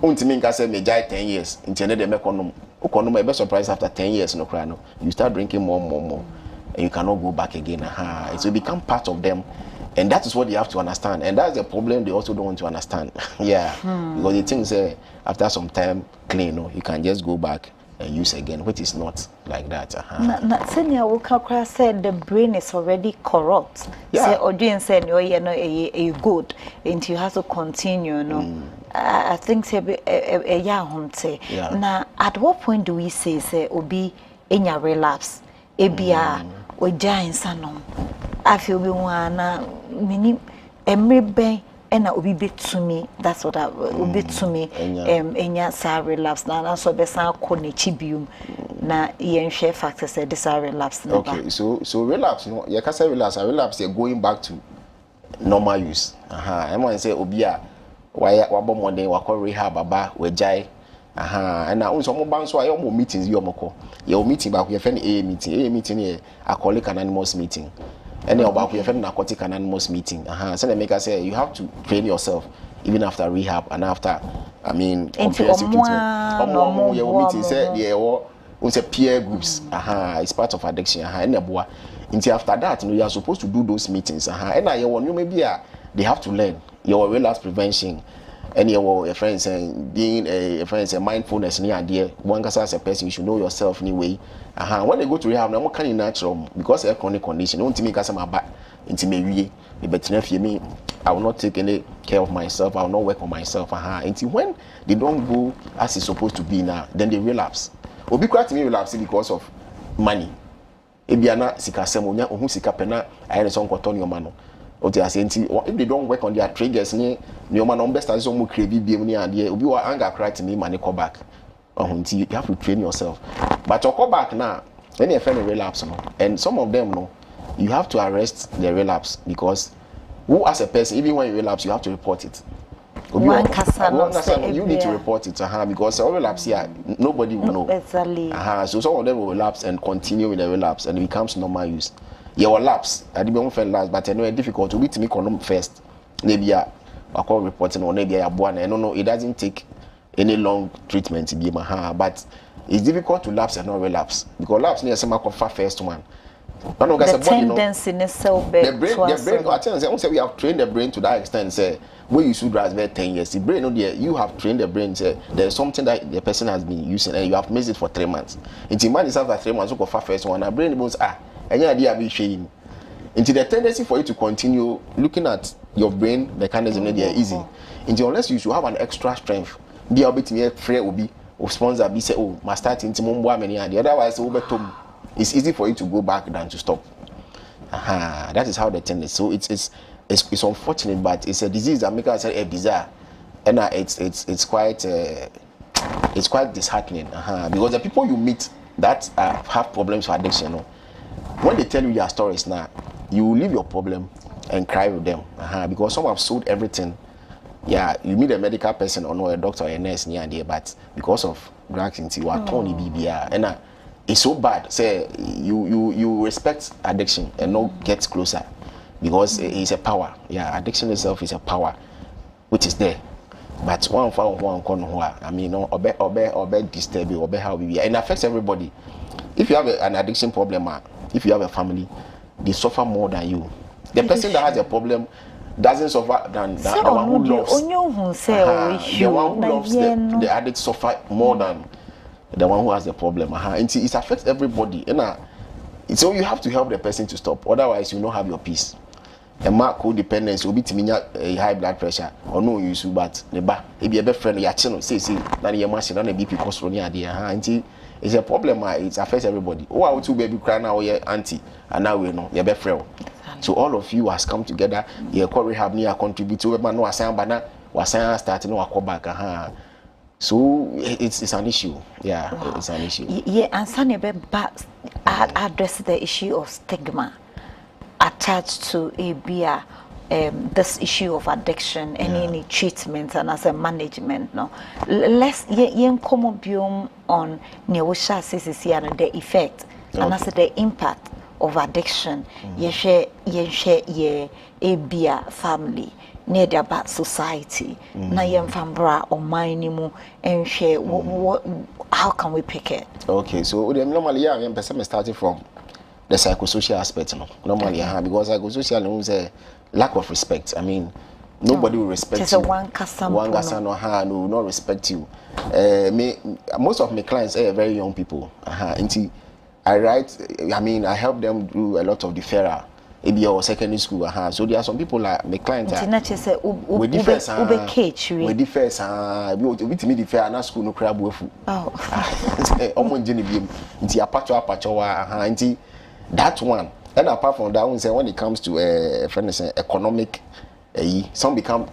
may die 10 years. You be surprised after 10 years, no, you start drinking more, and you cannot go back again. It will become part of them, and that is what you have to understand. And that's the problem they also don't want to understand. Because they think after some time, clean, you can just go back and use again, which is not like that. Senior Wukakra said the brain is already corrupt. Say audience said you good, and you have to continue. No, I think say now at what point do we say obi in your relapse? Ebia we giant sanom. I feel we wanna mini emre and obi bit to me. That's what I bit to me. Enya sa relapse na so be san ko ne chibium na yen share factors say this are relapse. Okay, so relapse no. You can say relapse you're going back to normal use. Everyone say obi a why wabo modern wako rehab aba we jai and now some bands so I almost meetings you moko. Your meeting back your friend A meeting here alcoholic anonymous meeting. And about your friend narcotic anonymous meeting. So they make us say you have to train yourself even after rehab and after comprehensive treatment. Your meeting say yeah peer groups. It's part of addiction. Until after that, you are supposed to do those meetings. And you maybe they have to learn your relapse prevention. And your friends saying being a friend say mindfulness near idea. One as a person, you should know yourself anyway. When they go to rehab, no kind of natural because of chronic condition. Don't make us my back into me. But me, I will not take any care of myself. I will not work on myself. Until when they don't go as it's supposed to be now, then they relapse. Or be quite me relapse because of money. Ebiana sika semonya ohun sika pena ayere so nkoto ne oma no oti asenti if they don't work on their triggers ne oma no best as so mo create biem ne ade obi wa anger crack me money come back ohun you have to train yourself but to come back now when you find a relapse no and some of them no you have to arrest the relapse because who as a person even when you relapse you have to report it. You need to report it because all relapse here nobody will know. Exactly. So some of them will relapse and continue with the relapse and it becomes normal use. You will lapse. I didn't find lapse, but anyway difficult to be to me condom first. Maybe I call reporting or maybe I born. I don't know. It doesn't take any long treatment to be but it's difficult to lapse and not relapse because lapse near some first one. The tendency in itself, the brain. I tell you, we have trained the brain to that extent. Say, when you should drive 10 years, the brain, you have trained the brain. Say, there's something that the person has been using, and you have missed it for 3 months. Until man is after 3 months, go for first one. The brain goes, any idea be shame. Until the tendency for you to continue looking at your brain mechanism, they are easy. Until unless you should have an extra strength, be able to make free will be or sponsor be say, oh, my starting to mumbo many idea. Otherwise, it's easy for you to go back than to stop. That is how the tendency. So it's unfortunate, but it's a disease that makes us a desire, and it's quite disheartening. Because the people you meet that have problems with addiction, when they tell you their stories now, you will leave your problem and cry with them. Because some have sold everything. Yeah, you meet a medical person or no a doctor or a nurse near there, but because of drugs into you are torn BBR and it's so bad. Say you respect addiction and not get closer because it's a power. Yeah, addiction itself is a power which is there. But one I mean, obey disturb you, obey how we and it affects everybody. If you have an addiction problem, if you have a family, they suffer more than you. The person that has a problem doesn't suffer than the one who loves. The one who loves the addict suffer more than the one who has the problem. And it affects everybody. So you have to help the person to stop. Otherwise, you don't have your peace. A mark codependence will be to high blood pressure or no use, but if you have a friend, your channel say, that your machine and a BP cost for the it's a problem. It affects everybody. Oh, I want to baby cry now, your auntie, and now we know your best friend. So all of you has come together. Your core rehab near contribute to no assign banner, was starting no call back. So it's an issue. Yeah, it's an issue. Yeah, and Sunny address the issue of stigma attached to ABR. This issue of addiction and any treatment and as a management. No, let's come on neosha CCC and the effect and as the impact of addiction. Ye share ABR family near the bad society. Na yem fambra or minimum and share how can we pick it? Okay, so normally I'm starting from the psychosocial aspect, normally, because psychosocial is a lack of respect. I mean, nobody will respect just you. One person will not respect you. Most of my clients are very young people. I help them do a lot of deferral. Maybe your secondary school. So there are some people like my clients. We defer. School no crab that one. And apart from that, when it comes to economic, some become,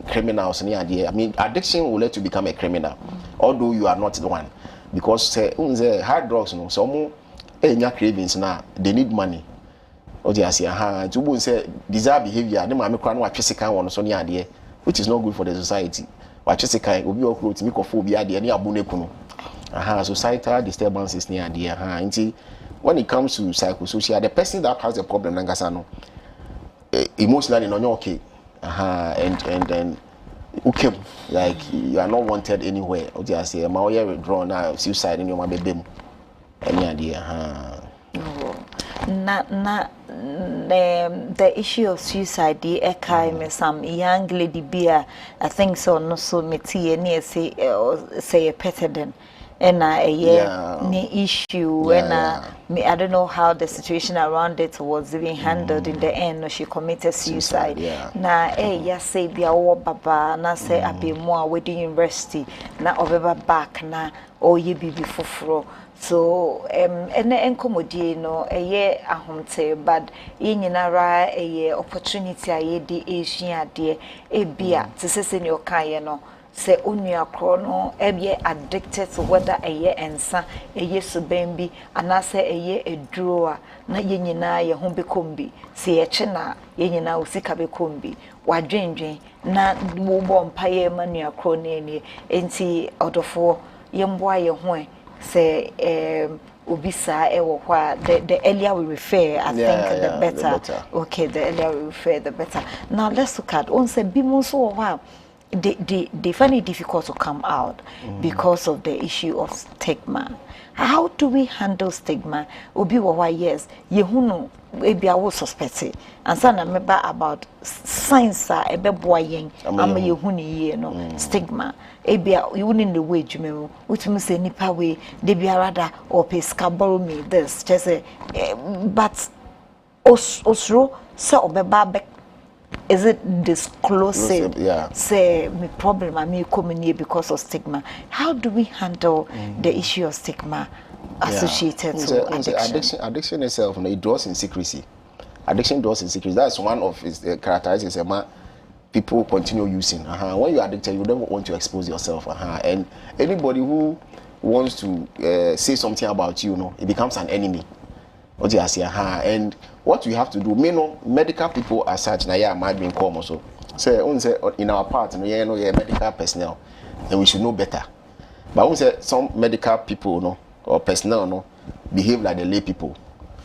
criminals. Addiction will let you become a criminal, although you are not the one, because hard drugs, some cravings now, they need money. To say desire behavior, which is not good for the society. watch se kai obi okro timi kofo obi ade ne abu nekunu societal disturbances near there when it comes to psychosocial, the person that has the problem nangasano emotionally no okay and then okay, like you are not wanted anywhere. Or just say my way withdrawn now suicide in your baby any idea the issue of suicide the me some young lady beer I think so no so me near say a petted and ni issue me I don't know how the situation around it was even handled in the end no she committed suicide na say bia wo baba na say abemu a wedding university na obeba back na ye bibi foforo so ene enkomodie no ahomte but yinyinara opportunity a di Asian ade bia te sese ne okaye no se onua kro no addicted to whether ensa so bambi anase eduro a na yenyina ye ho bekombi se ye che na yenyina usika bekombi wadwenwen na wo bom paye manua kro na eni enti odofo yemboa ye ho se ubisa ewo kwa the earlier we refer I think the better. Okay, the earlier we refer the better. Now let's look at on se bimu so wa they find it difficult to come out because of the issue of stigma. How do we handle stigma? Obi wa yes, yehunu ebi awo suspect it. And so na meba about science ebe boyen ama yehunu ye no stigma. Ebi you in the way jumemu. Utumi say nipa we de biarada or peska borrow me this just say but osro se obeba be is it disclosive? Say me problem I me come here because of stigma. How do we handle the issue of stigma associated to addiction? Addiction itself, it draws in secrecy. Addiction draws in secrecy. That's one of its characteristics. People continue using. When you're addicted, you don't want to expose yourself. And anybody who wants to say something about you, it becomes an enemy. What you say, and what we have to do, medical people as such, might be come also. So, in our part, medical personnel, and we should know better. But some medical people, or personnel, behave like the lay people,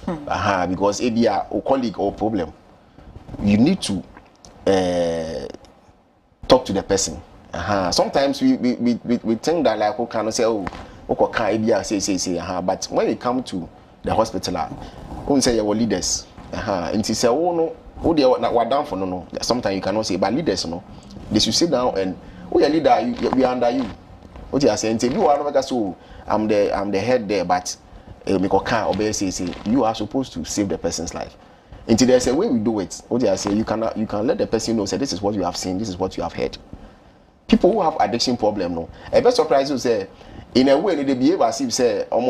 because if you are a colleague or problem, you need to talk to the person. Sometimes we think that like can say but when we come to the hospital, we say your leaders. And he say, oh no, oh they are down for no. Sometimes you cannot say, but leaders they should sit down and your leader, we are under you. What you are saying? You are not so I'm the head there, but you are supposed to save the person's life. Until there's a way we do it. What you say? You can let the person know. Say this is what you have seen. This is what you have heard. People who have addiction problem, a bit surprised you say. In a way, they behave as if say, but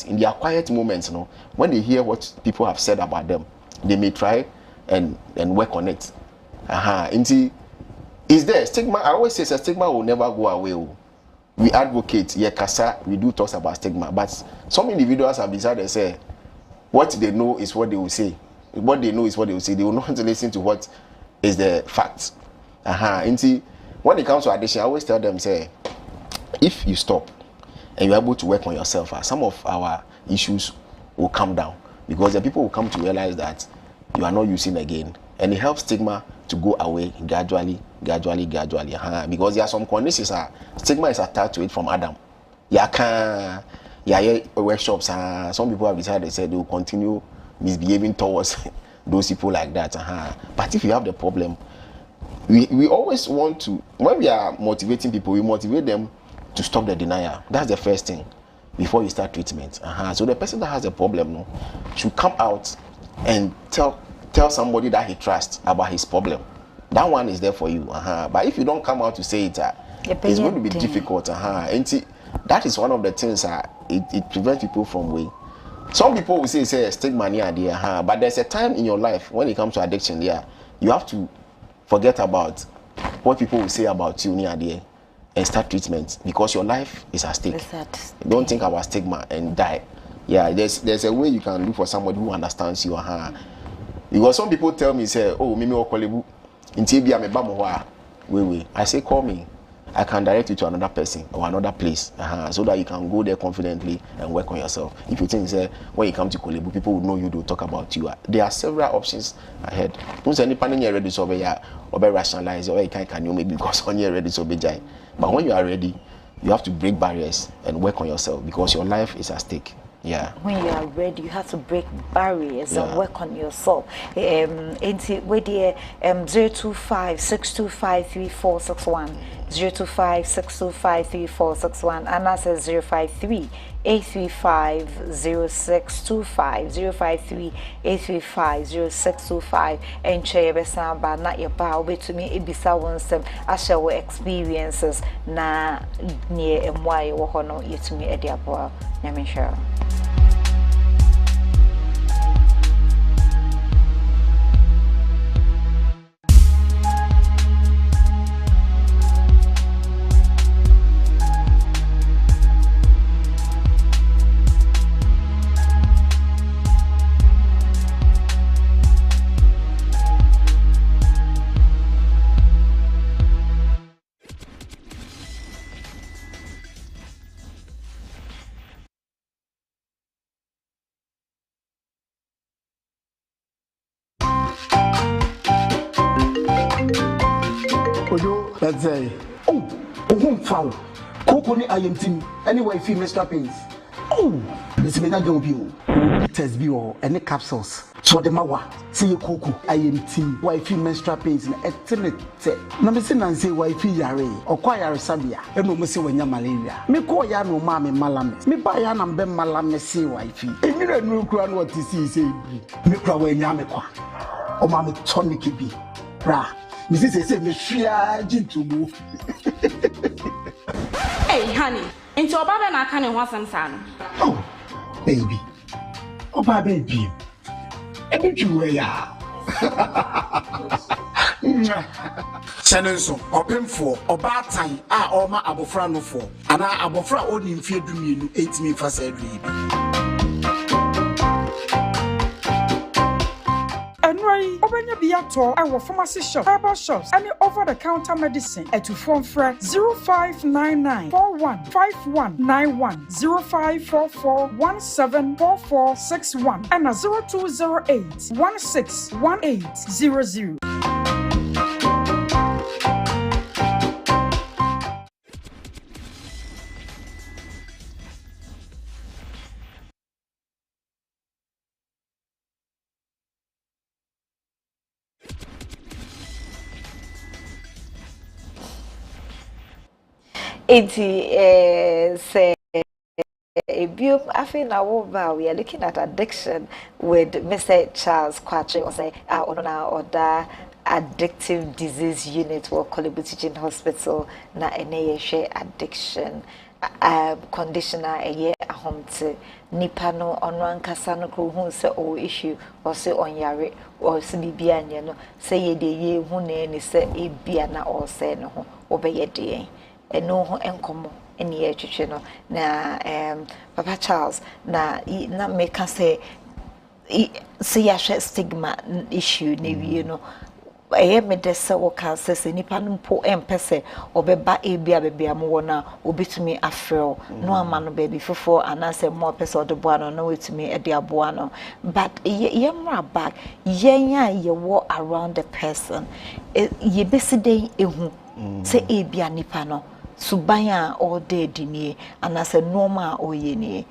in their quiet moments, when they hear what people have said about them, they may try and work on it. Is there stigma? I always say stigma will never go away. We advocate, we do talk about stigma, but some individuals have decided to say, what they know is what they will say. What they know is what they will say. They will not listen to what is the facts. When it comes to addiction, I always tell them, say, if you stop and you're able to work on yourself, some of our issues will come down because the people will come to realize that you are not using again, and it helps stigma to go away gradually. Because there are some conditions, stigma is attached to it from Adam. Workshops, some people have decided they said they will continue misbehaving towards those people like that. But if you have the problem, we always want to, when we are motivating people, we motivate them to stop the denial. That's the first thing before you start treatment. So the person that has a problem should come out and tell somebody that he trusts about his problem. That one is there for you. But if you don't come out to say it, it's going to be difficult. And see, that is one of the things it prevents people from way. Some people will say stigma near there, but there's a time in your life when it comes to addiction, you have to forget about what people will say about you near there and start treatment because your life is at stake. Don't think about stigma and die. There's a way you can look for somebody who understands you. Because some people tell me, say, oh, Mimi Okolebu, in Tibia me bamoa, wait. I say call me. I can direct you to another person or another place, so that you can go there confidently and work on yourself. If you think say when you come to Kolebu, people will know you, they'll talk about you. There are several options ahead. Don't say any panel you're ready to be rationalize or you can you maybe because when you're ready to be giant. But when you are ready, you have to break barriers and work on yourself because your life is at stake. Yeah. When you are ready, you have to break barriers and work on yourself. 025 625 3461 025 625 3461 and I says 053 835 0625 053 835 0625 and share besamba not your bow to me ibisa wonsem I share experiences na near and why you walk on you to me at the boy. Let me share. Let's say, foul. Coco ni 𝗟𝗜𝗩𝗘. Anyway, if you Mr. Pins. 𝗟𝗜𝗩𝗘 test be or any capsules. So the mawa, see coco, 𝗟𝗜𝗩𝗘. Wifey menstrual pains na estimate. Na me say nancy wifey yare or kwaya sabia. E no me say wenya malaria. Me ko ya no ma me malame. Me ba ya na mbe malame say wifey. E mi na no kura no what see say bi. Me kura wenya me kwa. O ma me tonic bi. Bra. Mrs. say me share to move. Hey, honey, into your baba na can want some son. Oh, baby. Oh, my baby. You ya. Senenso, open for about time. Or my abofra no for. And I abofra only in fear do me 8 me for said Obenya biato I will pharmacy shop, herbal shops, any over-the-counter medicine at 𝗟𝗓𝗩𝗘 0599 415191 0544 174461 and 0208 161800. Say I feel now we are looking at addiction with Mr. Charles Kwache or say or the addictive disease unit or Kolebu Teaching Hospital na share addiction conditioner a year a home to Nipano on one casano who say oh issue or say on yare or see bianya no say ye de ye who ne say a biana or say no obey ye day. No enkomo any echiche no na Papa Charles na make us say ya stigma issue ne wie no me de se wo kan se nipa no mpo empese obeba ebia bebia mo wona obetumi afrel no ama no baby fofo anase mo pese odeboa no na wetumi e de aboa no but ye mra back yenya ye wo around the person ye beside ehu se ebia nipa no subaya all day dini and as a normal oyeni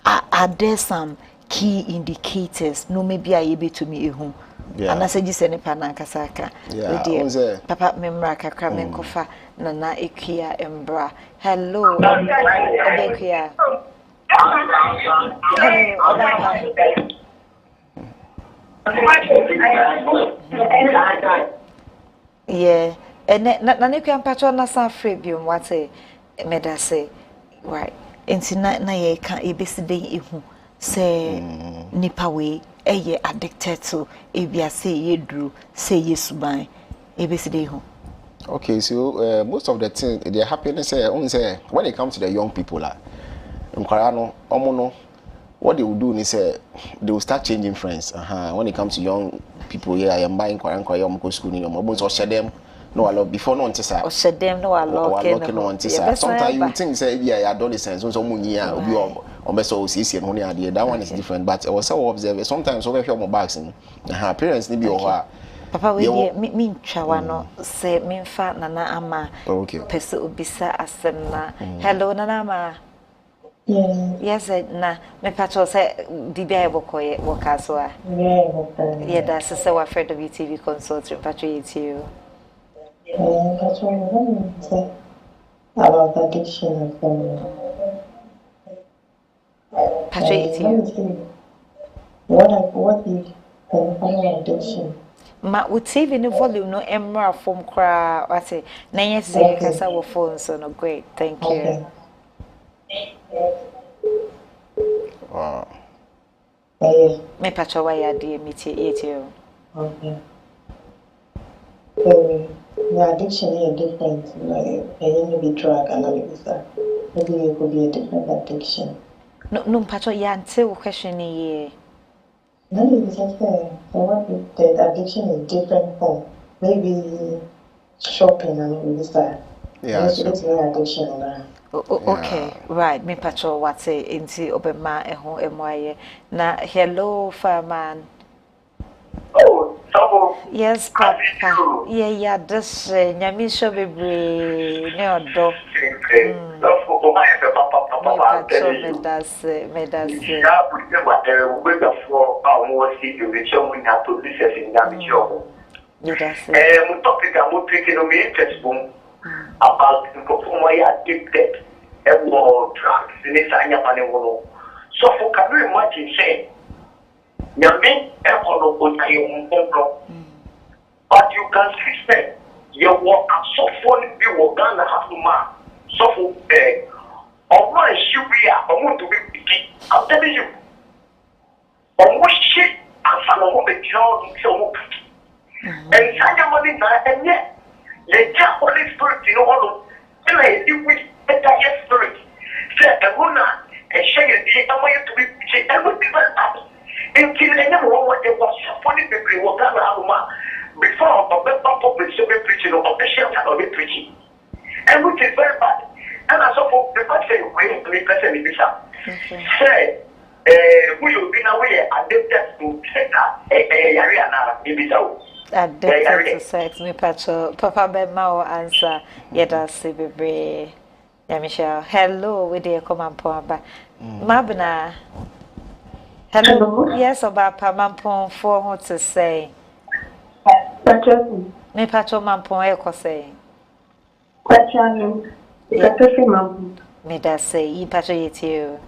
are there some key indicators no maybe I able to me ehun and as a jisene panankasaka papa memra kakra menkofa nana ekia embra hello obekia yeah and na ne kwan patro na san frebium what say meda say right enti na ye kan ebeside ehu say nipa we eye addicted to ebia say ye dru say ye suban ebeside ehu. Okay, so most of the things they happen say when it comes to the young people what they will do is they will start changing friends when it comes to young people I am buying go school almost share them no a lot before no ntisa o shedem no a lot no ntisa sometimes you think say yeah adolescents so munyi a obi o be so sisi no ne ade that one is different but also observe sometimes over here on bags her parents ni bi o ha papa we dey me ntwa no say me mfa nana ama pese obisa asem na hello nana ama yes na me patrol say dibia ebokoye wokaso a yeah that's say we friend of WTV consultant patrol you about addiction what is addiction? Ma WTV no volume no emra from kra wate na yes say kasa wo phone so no great thank you. Wow. Me patrol why ya dey meet you. Okay. So the addiction is different, like maybe drug and all of that. Maybe it could be a different addiction. No patrol ya until question ye. No, it's just so what if the addiction is different from maybe shopping and all of that. Yeah, it's an addiction now. Okay, right. Me patrol what say into obema eho emwaye na hello farman. Oh, so yes, Papa. Yeah, this nyami show bebre ne odo. Me das. Yeah, but we got for our see you with some we have to listen in that job. You das. Topic I'm taking on me interest about why addicted and more drugs in this anya. So for can you imagine saying Nyame ekolo otayo but you can see your work so funny be work Ghana have man so for or my shibia or to be picky. I'm telling you or what shit and some of the job so and Sanya money na and yet the Holy Spirit you know all then I deal with better spirit say Emuna and share the amount to be picky everything that until I never want to was funny people who got before public preaching or officials are already preaching. And which is very bad. And I saw for the person who is person in this say, we will be now addicted to area now in this addicted to sex. Me patrol Papa Bema answer. Yeda see bebre. Yeah, Michelle. Hello, we dey come and pour back. Mabna. Hello. Yes, about Pamampon for what to say. Me patrol Mampon echo say. Me that say, you patrol it you.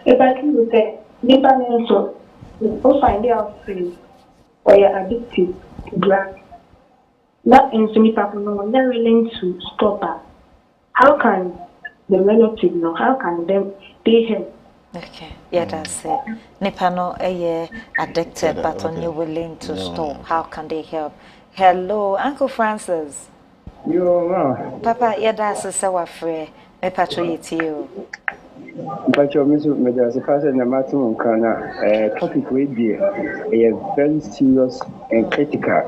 If I can say, Liban so, or find out free, or you're addicted to drugs. That in some people, they're willing to stop her. How can the relative know? How can they help? Okay, yeah, that's it. Nipano, addicted, but only willing to stop. How can they help? Hello, Uncle Francis. Yo, Papa, yeah, that's a sour free. Me patrol you. But your music, as a person in the matter of Kana, topic with you is very serious and critical.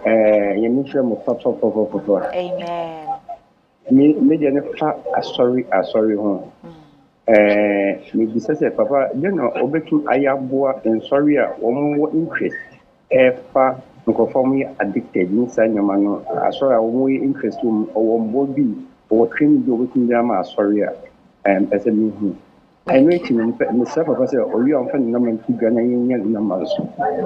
You need to pop. Amen. Me, sorry, home. Me discuss Papa, you know, Obetu Ayaboa and sorry, one more interest. Efa, conformly addicted, inside your man, sorry, more interest or body or training you with them, sorry, as a new. I know it in myself, or you are finding number 2 Ghanaian numbers.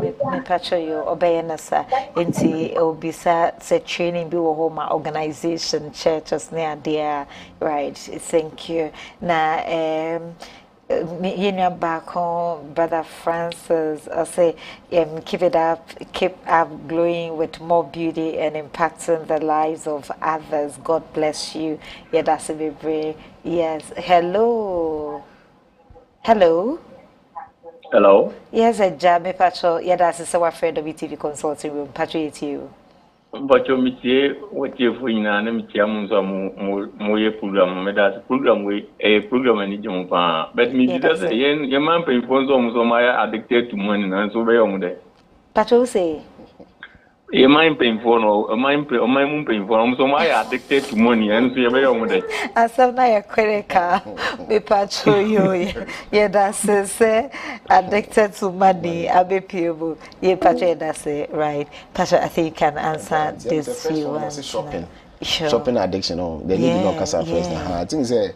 Me patrol you, obey Nasa, into Obisa, said training, be a home organization, churches near there, right? Thank you. Now, you know, back home, Brother Francis, I say, keep it up, keep up glowing with more beauty and impacting the lives of others. God bless you. Yeah, that's a bit brave. Yes. Hello. Hello. Hello. Yes, a job, Patrol. Yeah, that's our friend of WTV consulting room. Patrol, you. But your métier, what you're doing, and I'm more program. That's program with a program and it's but me, that's a young man paying for some addicted to money and so very on there. Patrol say. A mind painful or a mind painful. So I addicted to money and so you're very on it. As I'm not a critical, me patrol you. Yeah, that's say addicted to money. I be people. Yeah, patrol that's it, right? Patrol, I think you can answer this few ones. Shopping. Sure. Shopping addiction. No, they need to know first. I think say.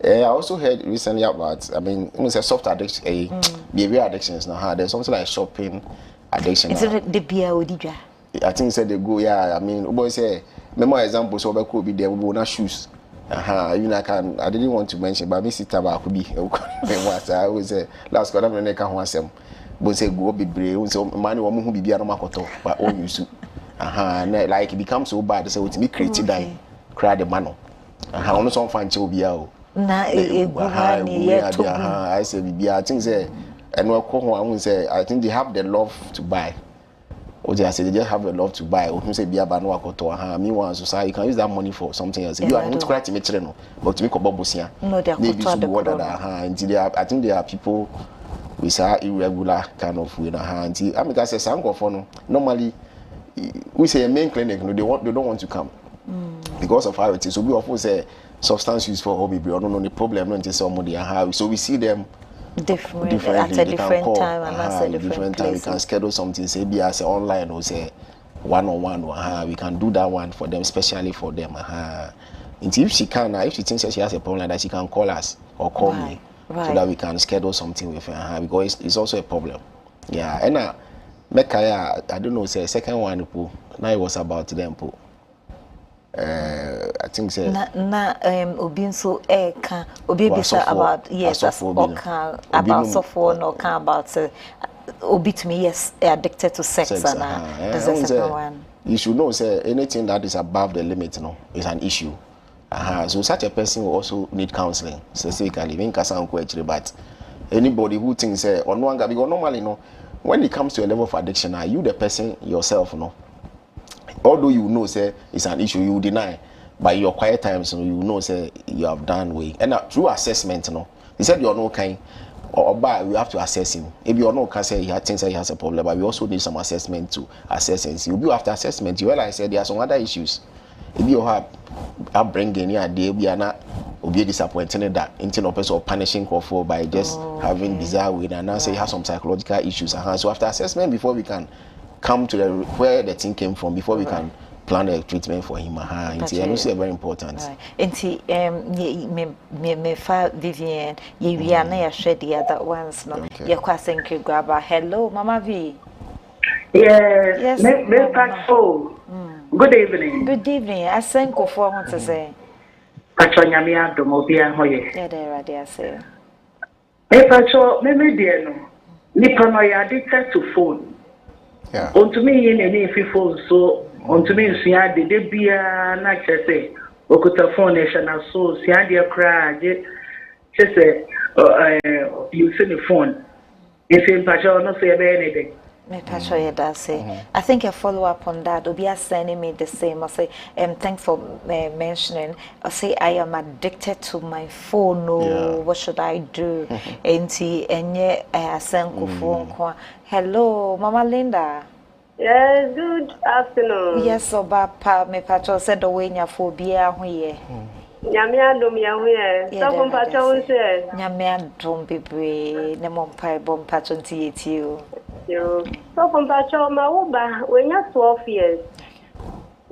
I also heard recently about. I mean, it's a soft addiction, behavior addictions. Now, there's something like shopping addiction. It's the beer odija. I think said they go. Yeah, I mean, boy say. Remember example, so we could be there. We will not shoes. You know, I didn't want to mention, but Mr. Taba could be. I always say last quarter when I can once but say go be brave. So money woman who be no makoto, but all you so. Like it becomes so bad. So it's me creative die, cry the man. Ono some fan che obi a o. Na I say bibi I think say and we call one say I think they have the love to buy. Or they say they just have the love to buy. Or say biya ba no akoto me one so you can use that money for something else. You are not quite me chere no, but to me ko bobosia. No, they are I think there are people with irregular kind of way I mean I say sanko for no normally we say a main clinic no they don't want to come because of how it is. So we often say substance use for hobby or no the problem not just somebody so we see them differently at a different time and at a different time. We can schedule something say be as online or say one-on-one we can do that one for them, especially for them if she can if she thinks that she has a problem like that, she can call us or call me so that we can schedule something with her because it's also a problem. And I don't know say second one now it was about them I think say obi so can obi bisa about about software no can about obi to me yes addicted to sex and that's the second one. You should know say anything that is above the limit is an issue. So such a person will also need counseling specifically but anybody who thinks say on one guy because normally when it comes to a level of addiction you the person yourself although you know say it's an issue you deny by your quiet times you know say you have done way and through assessment he said you're no kind or by we have to assess him if you're no can say he thinks that he has a problem but we also need some assessment to assess and see you after assessment you realize there are some other issues if you have bringing any idea we are not be disappointed that until person punishing for by just having desire with and now say you have some psychological issues so after assessment before we can come to where the thing came from before we can plan a treatment for him. It's very important. Me fa Vivian, we are na share the other ones no. You question grabber. Hello, Mama V. Yes. Me patrol. Good evening. Good evening. I thank you for what to say. Patrol nyame adom obi a hoye. Yeah, there say. Me patrol me dear no. Nipa no ya addicted to phone. Onto me in any phone so onto me sia de bia na chese okuta phone na so sia de kra je chese you see the phone if in patrol no say be anything me patrol yeah that say I think a follow up on that obi are sending me the same I say thanks for mentioning I say I am addicted to my phone what should I do enti enye asenko phone hello Mama Linda. Yes, good afternoon. Yes, Oba me patrol said the way nya phobia ho ye. Nyame adom ya ho ye. So kom patrol say. Nyame adom bebre ne mom pai bom patrol nti o. Yo. So kom patrol ma wo ba we nya 12 years.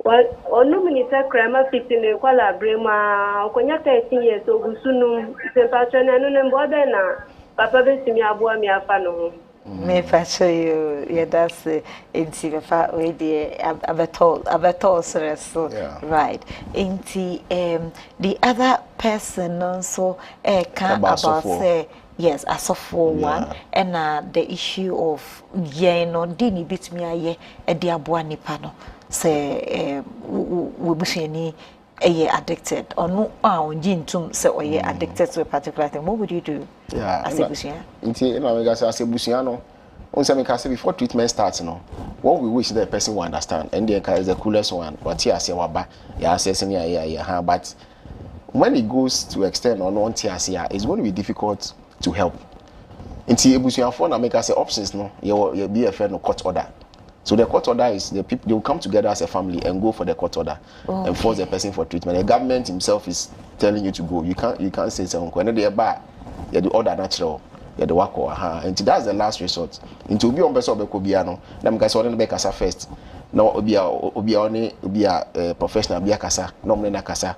Well, onu minita krama 15 kwala brema okonya 13 years ogusunu se patrol na no ne mbo be na papa be simi aboa mi afa no ho. Me patrol you yeah that's inti fa we the abatol so right inti the other person also can about say yes as of one and the issue of no dini bit me aye e de aboa nipa no say we bushani addicted or no onjintum say or addicted to a particular thing. What would you do? As a bushia as a bushia on some case before treatment starts what we wish the person will understand and the is the coolest one but here say waba assessing but when it goes to extend or non TRC it's going to be difficult to help until bushia for na make us say options you be a friend no court order So the court order is the people, they will come together as a family and go for the court order and force the person for treatment. The government himself is telling you to go. You can't say so. When they are bad, you the order natural. You the work and that's the last resort. Into be on beso be kobiano. Them guys want to be kasa first. No obi a professional be kasa. No me na kasa.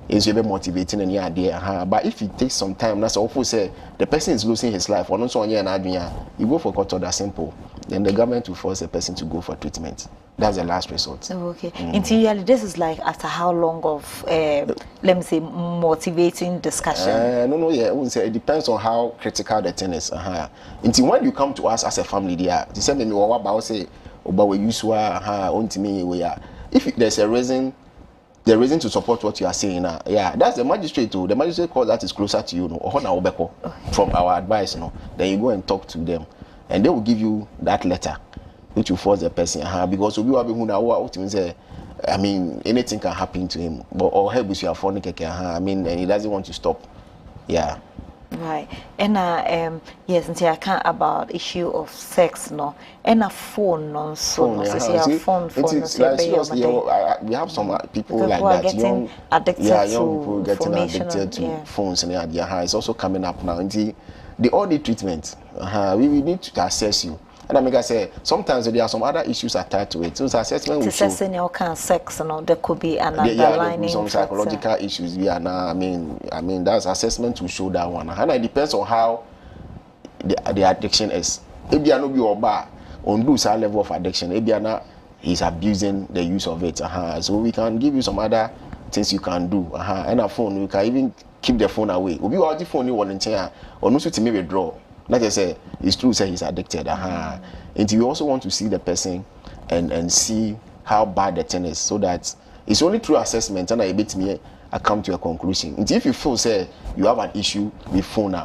Is you be motivating and yeah there. But if it takes some time, that's awful. Say the person is losing his life. Or not so you go for court order simple. Then the government will force the person to go for treatment. That's the last resort. Oh, okay. Initially, this is like after how long of, let me say, motivating discussion? No, yeah. I wouldn't say it depends on how critical the thing is. Until when you come to us as a family, there, the same me what about say about we use we are. If there's a reason. The reason to support what you are saying now, yeah, that's the magistrate too. The magistrate court that is closer to you, from our advice, then you go and talk to them, and they will give you that letter, which will force the person, because we have I mean, anything can happen to him, but or help with your phone, I mean, and he doesn't want to stop, yeah. Right, and yes, until I can't about issue of sex, no, and a phone, no, so phone. It's like seriously, we have some people because like that, young people getting addicted to phones, and it's also coming up now. Until they all need treatment, we need to assess you. And I mean, I say sometimes there are some other issues attached to it. So assessment will show. Assessing all kind of sex, there could be an underlying some psychological issues. Yeah, now I mean that's assessment to show that one, and it depends on how the addiction is. If you are not be oba on do some level of addiction, if you are not, he's abusing the use of it. So we can give you some other things you can do. And a phone, you can even keep the phone away. If you are the phone, you want to or no to maybe withdraw. Not just say it's true, say he's addicted. And you also want to see the person and see how bad the thing is, so that it's only through assessment and I come to a conclusion. And if you feel say you have an issue with phone,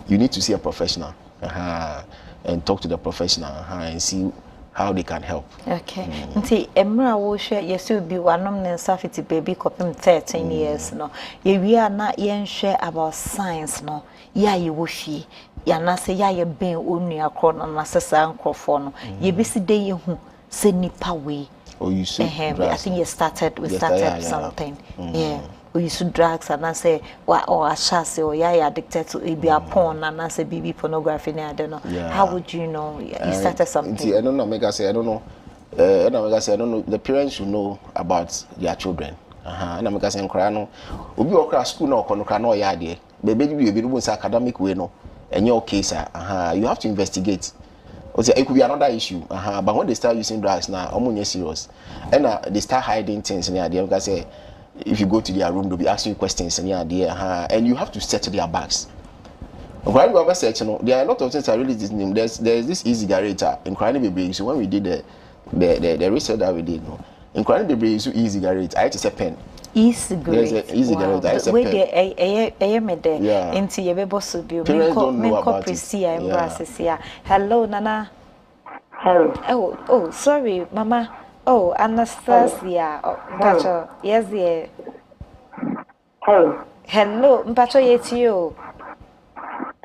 you need to see a professional and talk to the professional and see how they can help. Okay. Nti emra wo hwe yesu bi wanom ne nsafiti baby kopim 13 years no. Ye wi na ye nhwe about science no. Ya ye wo hwie. Ya na se ya ye ben onua kro no na sesa nkrofo no. Ye bisi de ye hu se nipa we. Oh, you see. I think we started something. Yeah. We use drugs and I say or ashase or yeah addicted to ABR porn and I say BB pornography. I don't know. Yeah. How would you know you started something? I don't know. I don't know. I don't know. The parents should know about their children. And I'm saying, "Krano, we be across school no krano ya there. Baby, you be academic way no. In your case, you have to investigate. It could be another issue. But when they start using drugs now, almost serious, and they start hiding things in there. Because say, if you go to their room, they'll be asking you questions and and you have to search their bags. When we ever search, there are a lot of things I really didn't. There's this e-cigarette in Crying Baby. So when we did the research that we did, in Crying Baby, so e-cigarette, I had to say pen. E-cigarette. E-cigarette. I said pen. Yeah. Into your boss will be. Parents don't know about it. Hello, Nana. Hello. Oh, sorry, Mama. Oh, Anastasia. Mpacho. Yes, yeah. Hello, Mpacho, yes, you.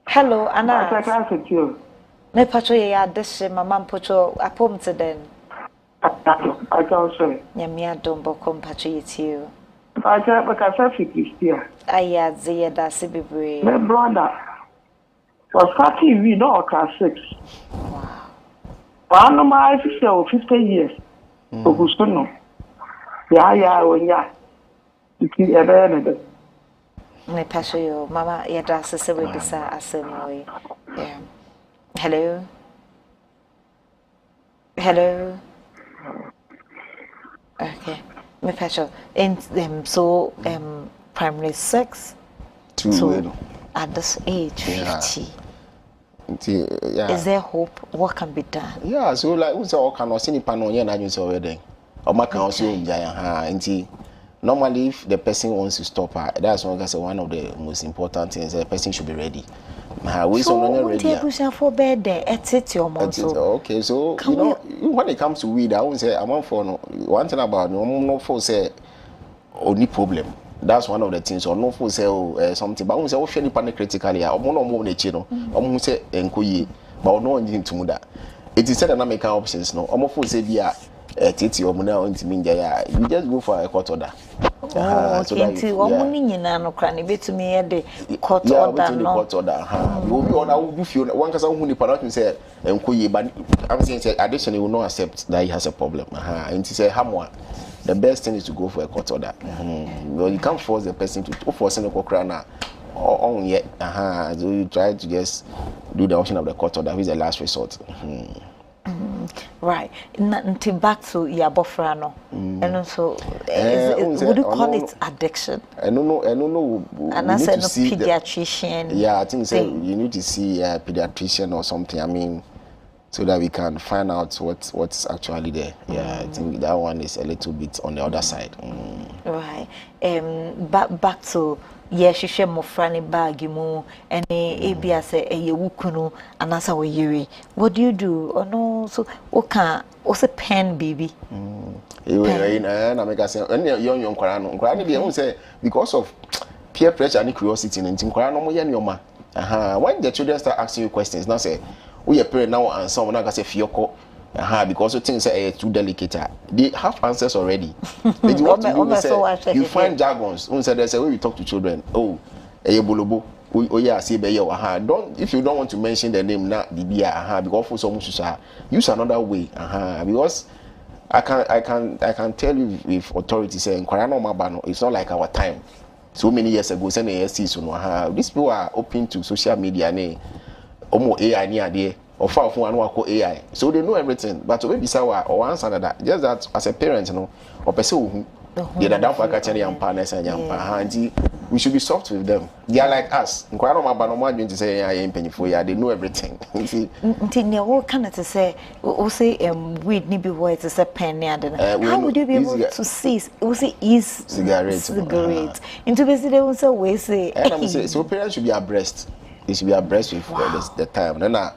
Hello, Anna. Me Mpacho, yeah, this Mama Mpacho, a poem to them. I don't say. Yamia don't bokom Mpacho, yes, you. I can't because I think it's here. I say that Sibi. My brother was 30, we know, class 6. Wow. One of my 50 years. No. Yeah, when ya. You keep a bed. Me passion you, Mama, your dress is a way beside us anyway. Yeah. Hello. Okay. Me passion. And so primary 6 to at this age 50. Yeah. Is there hope? What can be done? Yeah, so like we say, can also see pano here na you already. Or ma can also normally if the person wants to stop her, that's one of the most important things. The person should be ready. We so ready. Okay, so you know when it comes to weed, I won't say I'm on for one thing about no for say only problem. That's one of the things. Or no for say something, but I won't say oh any panic critically. Or more no chino. Or say enkoye, but no into that. it is said that American options no almost say be a titi or muna on timinja you just go for a court order. Oh, so that you no crani bit me the court order no court order you will be on a would feel one person who nipa say enkoye but I'm saying additionally will not accept that he has a problem and to say hamwa the best thing is to go for a court order. Well, you can't force the person to force a crana on yet. So you try to just do the option of the court order, which is the last resort. Right. Until back to Yabofrano. And also, would you call it addiction? I don't know. And I said, no pediatrician. Yeah, I think so. You need to see a pediatrician or something. I mean, so that we can find out what's actually there. Yeah, I think that one is a little bit on the other side. Right. Back to she share more franny bag mu and ABS say wukunu and as our yiri. What do you do? Oh no, so what's a pen baby? I make us say young kwara say because of peer pressure and curiosity and kwara no mo ye nyoma. When the children start asking you questions, now say we are parent now and someone like say fioko because the things are too delicate. They have answers already. You find jargons. There's a way we talk to children. Oh, bolobo. Oh yeah, say don't if you don't want to mention the name now, because for some use another way. Because I can tell you with authority saying it's not like our time. So many years ago, these people are open to social media. Omo AI near there or far from one AI, so they know everything. But to be sour or answer that, just that as a parent, or person who they are down for catching and partners and we should be soft with them. They are like us. To say I ain't penny for you. They know everything. See, what can I say? We say weed need be words as a pen. How would you be able to see? We say is cigarette. Into basically they also we say. So parents should be abreast. They should be abreast with the time. Then I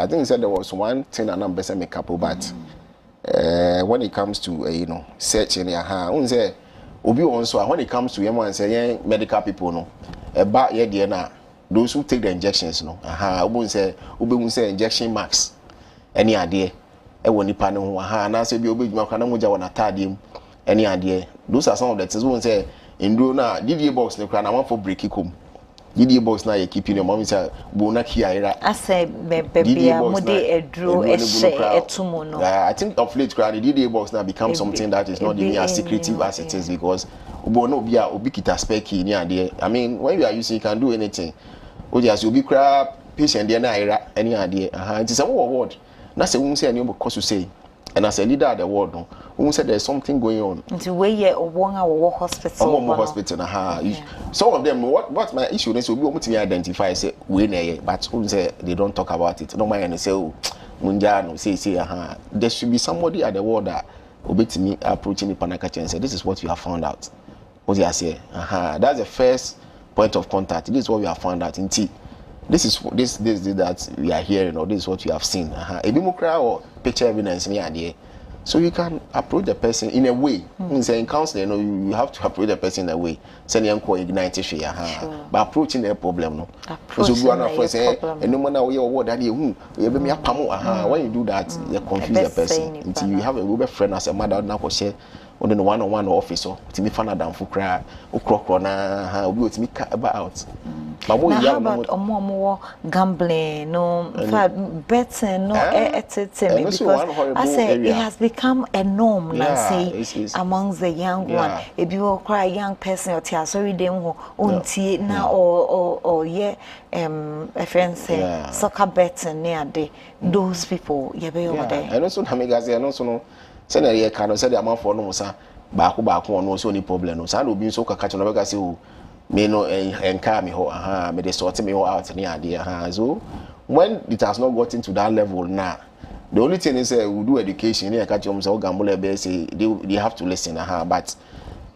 think said there was one thing and I'm better make up, but when it comes to searching obi also when it comes to and say medical people no about those who take the injections obi say injection marks any idea nipa no ho na say bi obi djuma kana moja wona tadiem any idea those are some of the things we say indro na DDA box ne kra na one for break come DDA box na you keeping your mom say bona kiaira ase bebe mo dey edro etumo no I think of late kra the DDA box now become something that is not even as secretive as it is because no be obi kita spare key ni ade. I mean when you are using you can do anything o just obi kra patient there na ira any ade it is a word na say we say any because you say and as a leader of the world no we say there's something going on into where you won hospital some of them what my issue is we want to identify say we na but we say they don't talk about it no mind say munja no say there should be somebody at the world that obetimi approaching the panakacha and say this is what we have found out what you say that's the first point of contact. This is what we have found out in T. This is that we are hearing, or this is what we have seen. A bimokra or picture evidence in the idea. So you can approach the person in a way. In counseling, you have to approach the person in a way. Send ignite but approaching the problem, no. So you want to say, and no matter what that you when you do that, you confuse the person until you have a Uber friend as a mother now share. On the one-on-one officer, to me, fan down for cry, or crocona, will to me cut about. But how about more gambling, no, betting, no, because I say it has become a norm, say, amongst the young one. If you will cry, young person, or tear, sorry, they won't now or a friend say, soccer betting near day, those people, you be over there. And also, Hamigazi, and also no. Say na ye kan say the amount for no sa baako on no so ni problem no sa na obi so ka catch no be ka say o me no enka me ho me dey sort me ho out ni ade so when it has not gotten to that level now the only thing is we do education ni catch them say o gamble be say they have to listen but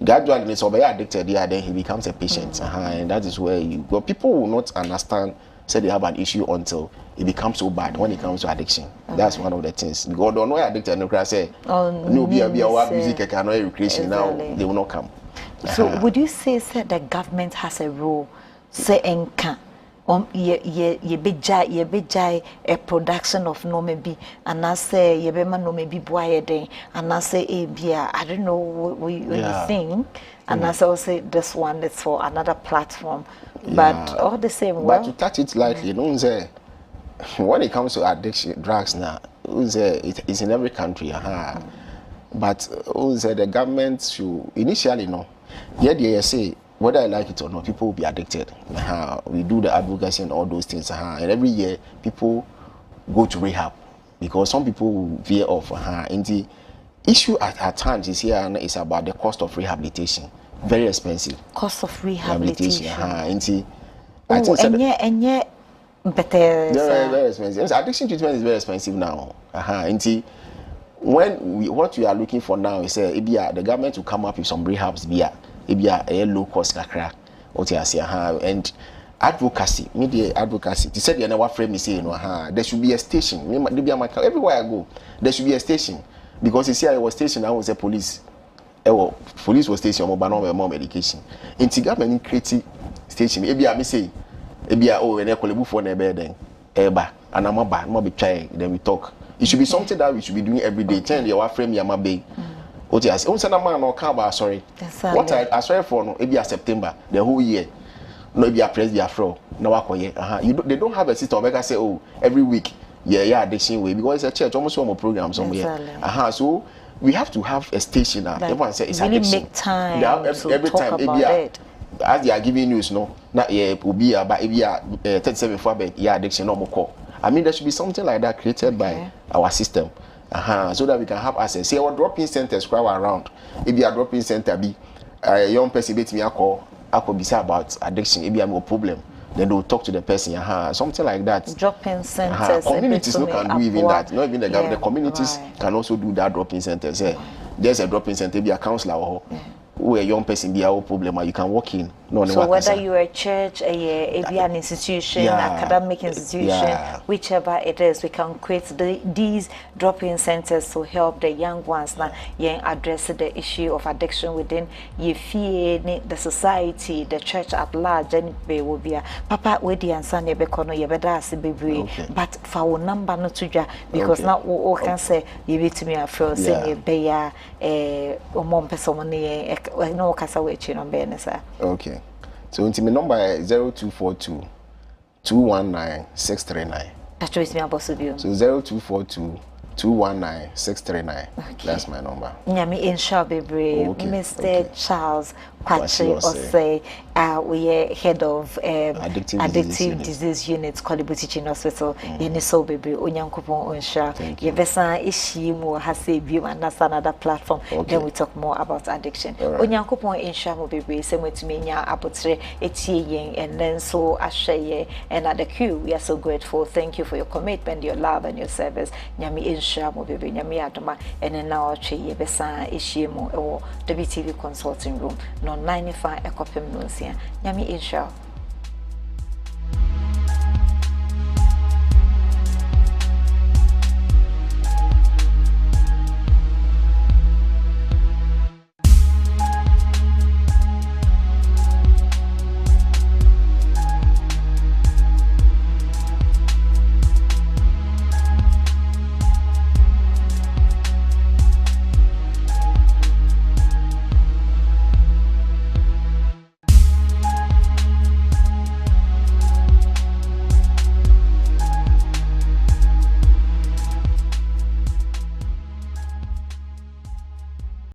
gradually so be addicted there then he becomes a patient and that is where but people will not understand say they have an issue until it becomes so bad when it comes to addiction. That's one of the things. Because don't know addicted no cry say no be music can no recreation now they will not come. So would you say the government has a role say enka ye bejai a production of no maybe and I say ye be man no maybe boy den and I say I don't know what you think and I say this one is for another platform but all the same but to touch it lightly you know say when it comes to addiction drugs now it's in every country but the government should initially they say whether I like it or not, people will be addicted. We do the advocacy and all those things. And every year, people go to rehab because some people will veer off. And the issue at times is here and it's about the cost of rehabilitation. Very expensive. Cost of rehabilitation. And the, very expensive. Addiction treatment is very expensive now. And the, what we are looking for now is the government will come up with some rehabs a low cost kakra and advocacy media advocacy they said never frame me say there should be a station everywhere I go there should be a station because you see I was station I was a police was station more medication in government creative station me say and call for na then and I'm about be try then we talk it should be something that we should be doing every day tell you frame your bay what I sorry. What I sorry for no be September the whole year. No be a press be afro. No they don't have a system where I say every week addiction way because it's a church almost one program somewhere. So we have to have a station now. Everyone say it's really addiction. Make time every time it. As they are giving news not will be about 37 for addiction no more call. I mean there should be something like that created by our system. So that we can have access. See our drop-in centers crowd around. If you are drop-in center be a young person bet me I could be say about addiction, if you have a problem, then they will talk to the person. Something like that. Drop-in centers. Communities no can do even that. Not even the government. The communities can also do that drop-in centers. There's a drop-in center, be a counselor or who a young person be a problem, you can walk in. So whether you are a church, an institution, academic institution, whichever it is, we can create these drop-in centers to help the young ones now address the issue of addiction within the society, the church at large, and they will be a papa with the answer but for our number not to because now all can say you need to me a feel saying no kasa we chi number nesa. Okay. So my number is 0242 219 639. That is me abosu. So 0242 219 639. That's my number. Nyami insha bebre Mr. Charles Kwachi Osei we are head of addictive disease unit Kolibu Teaching Hospital yeni so bebre onyankopon onsha yebesa ishi mu hase biom and that's another platform then we talk more about addiction onyankopon insha mo bebre se mwetumi nya abotre etie yen and then so ahye and at the Q we are so grateful. Thank you for your commitment, your love and your service. Nyami insha mo bebre nyami adoma and then now yebesa ishi mu WTV consulting room no 95 ekopem no nsia nyami insha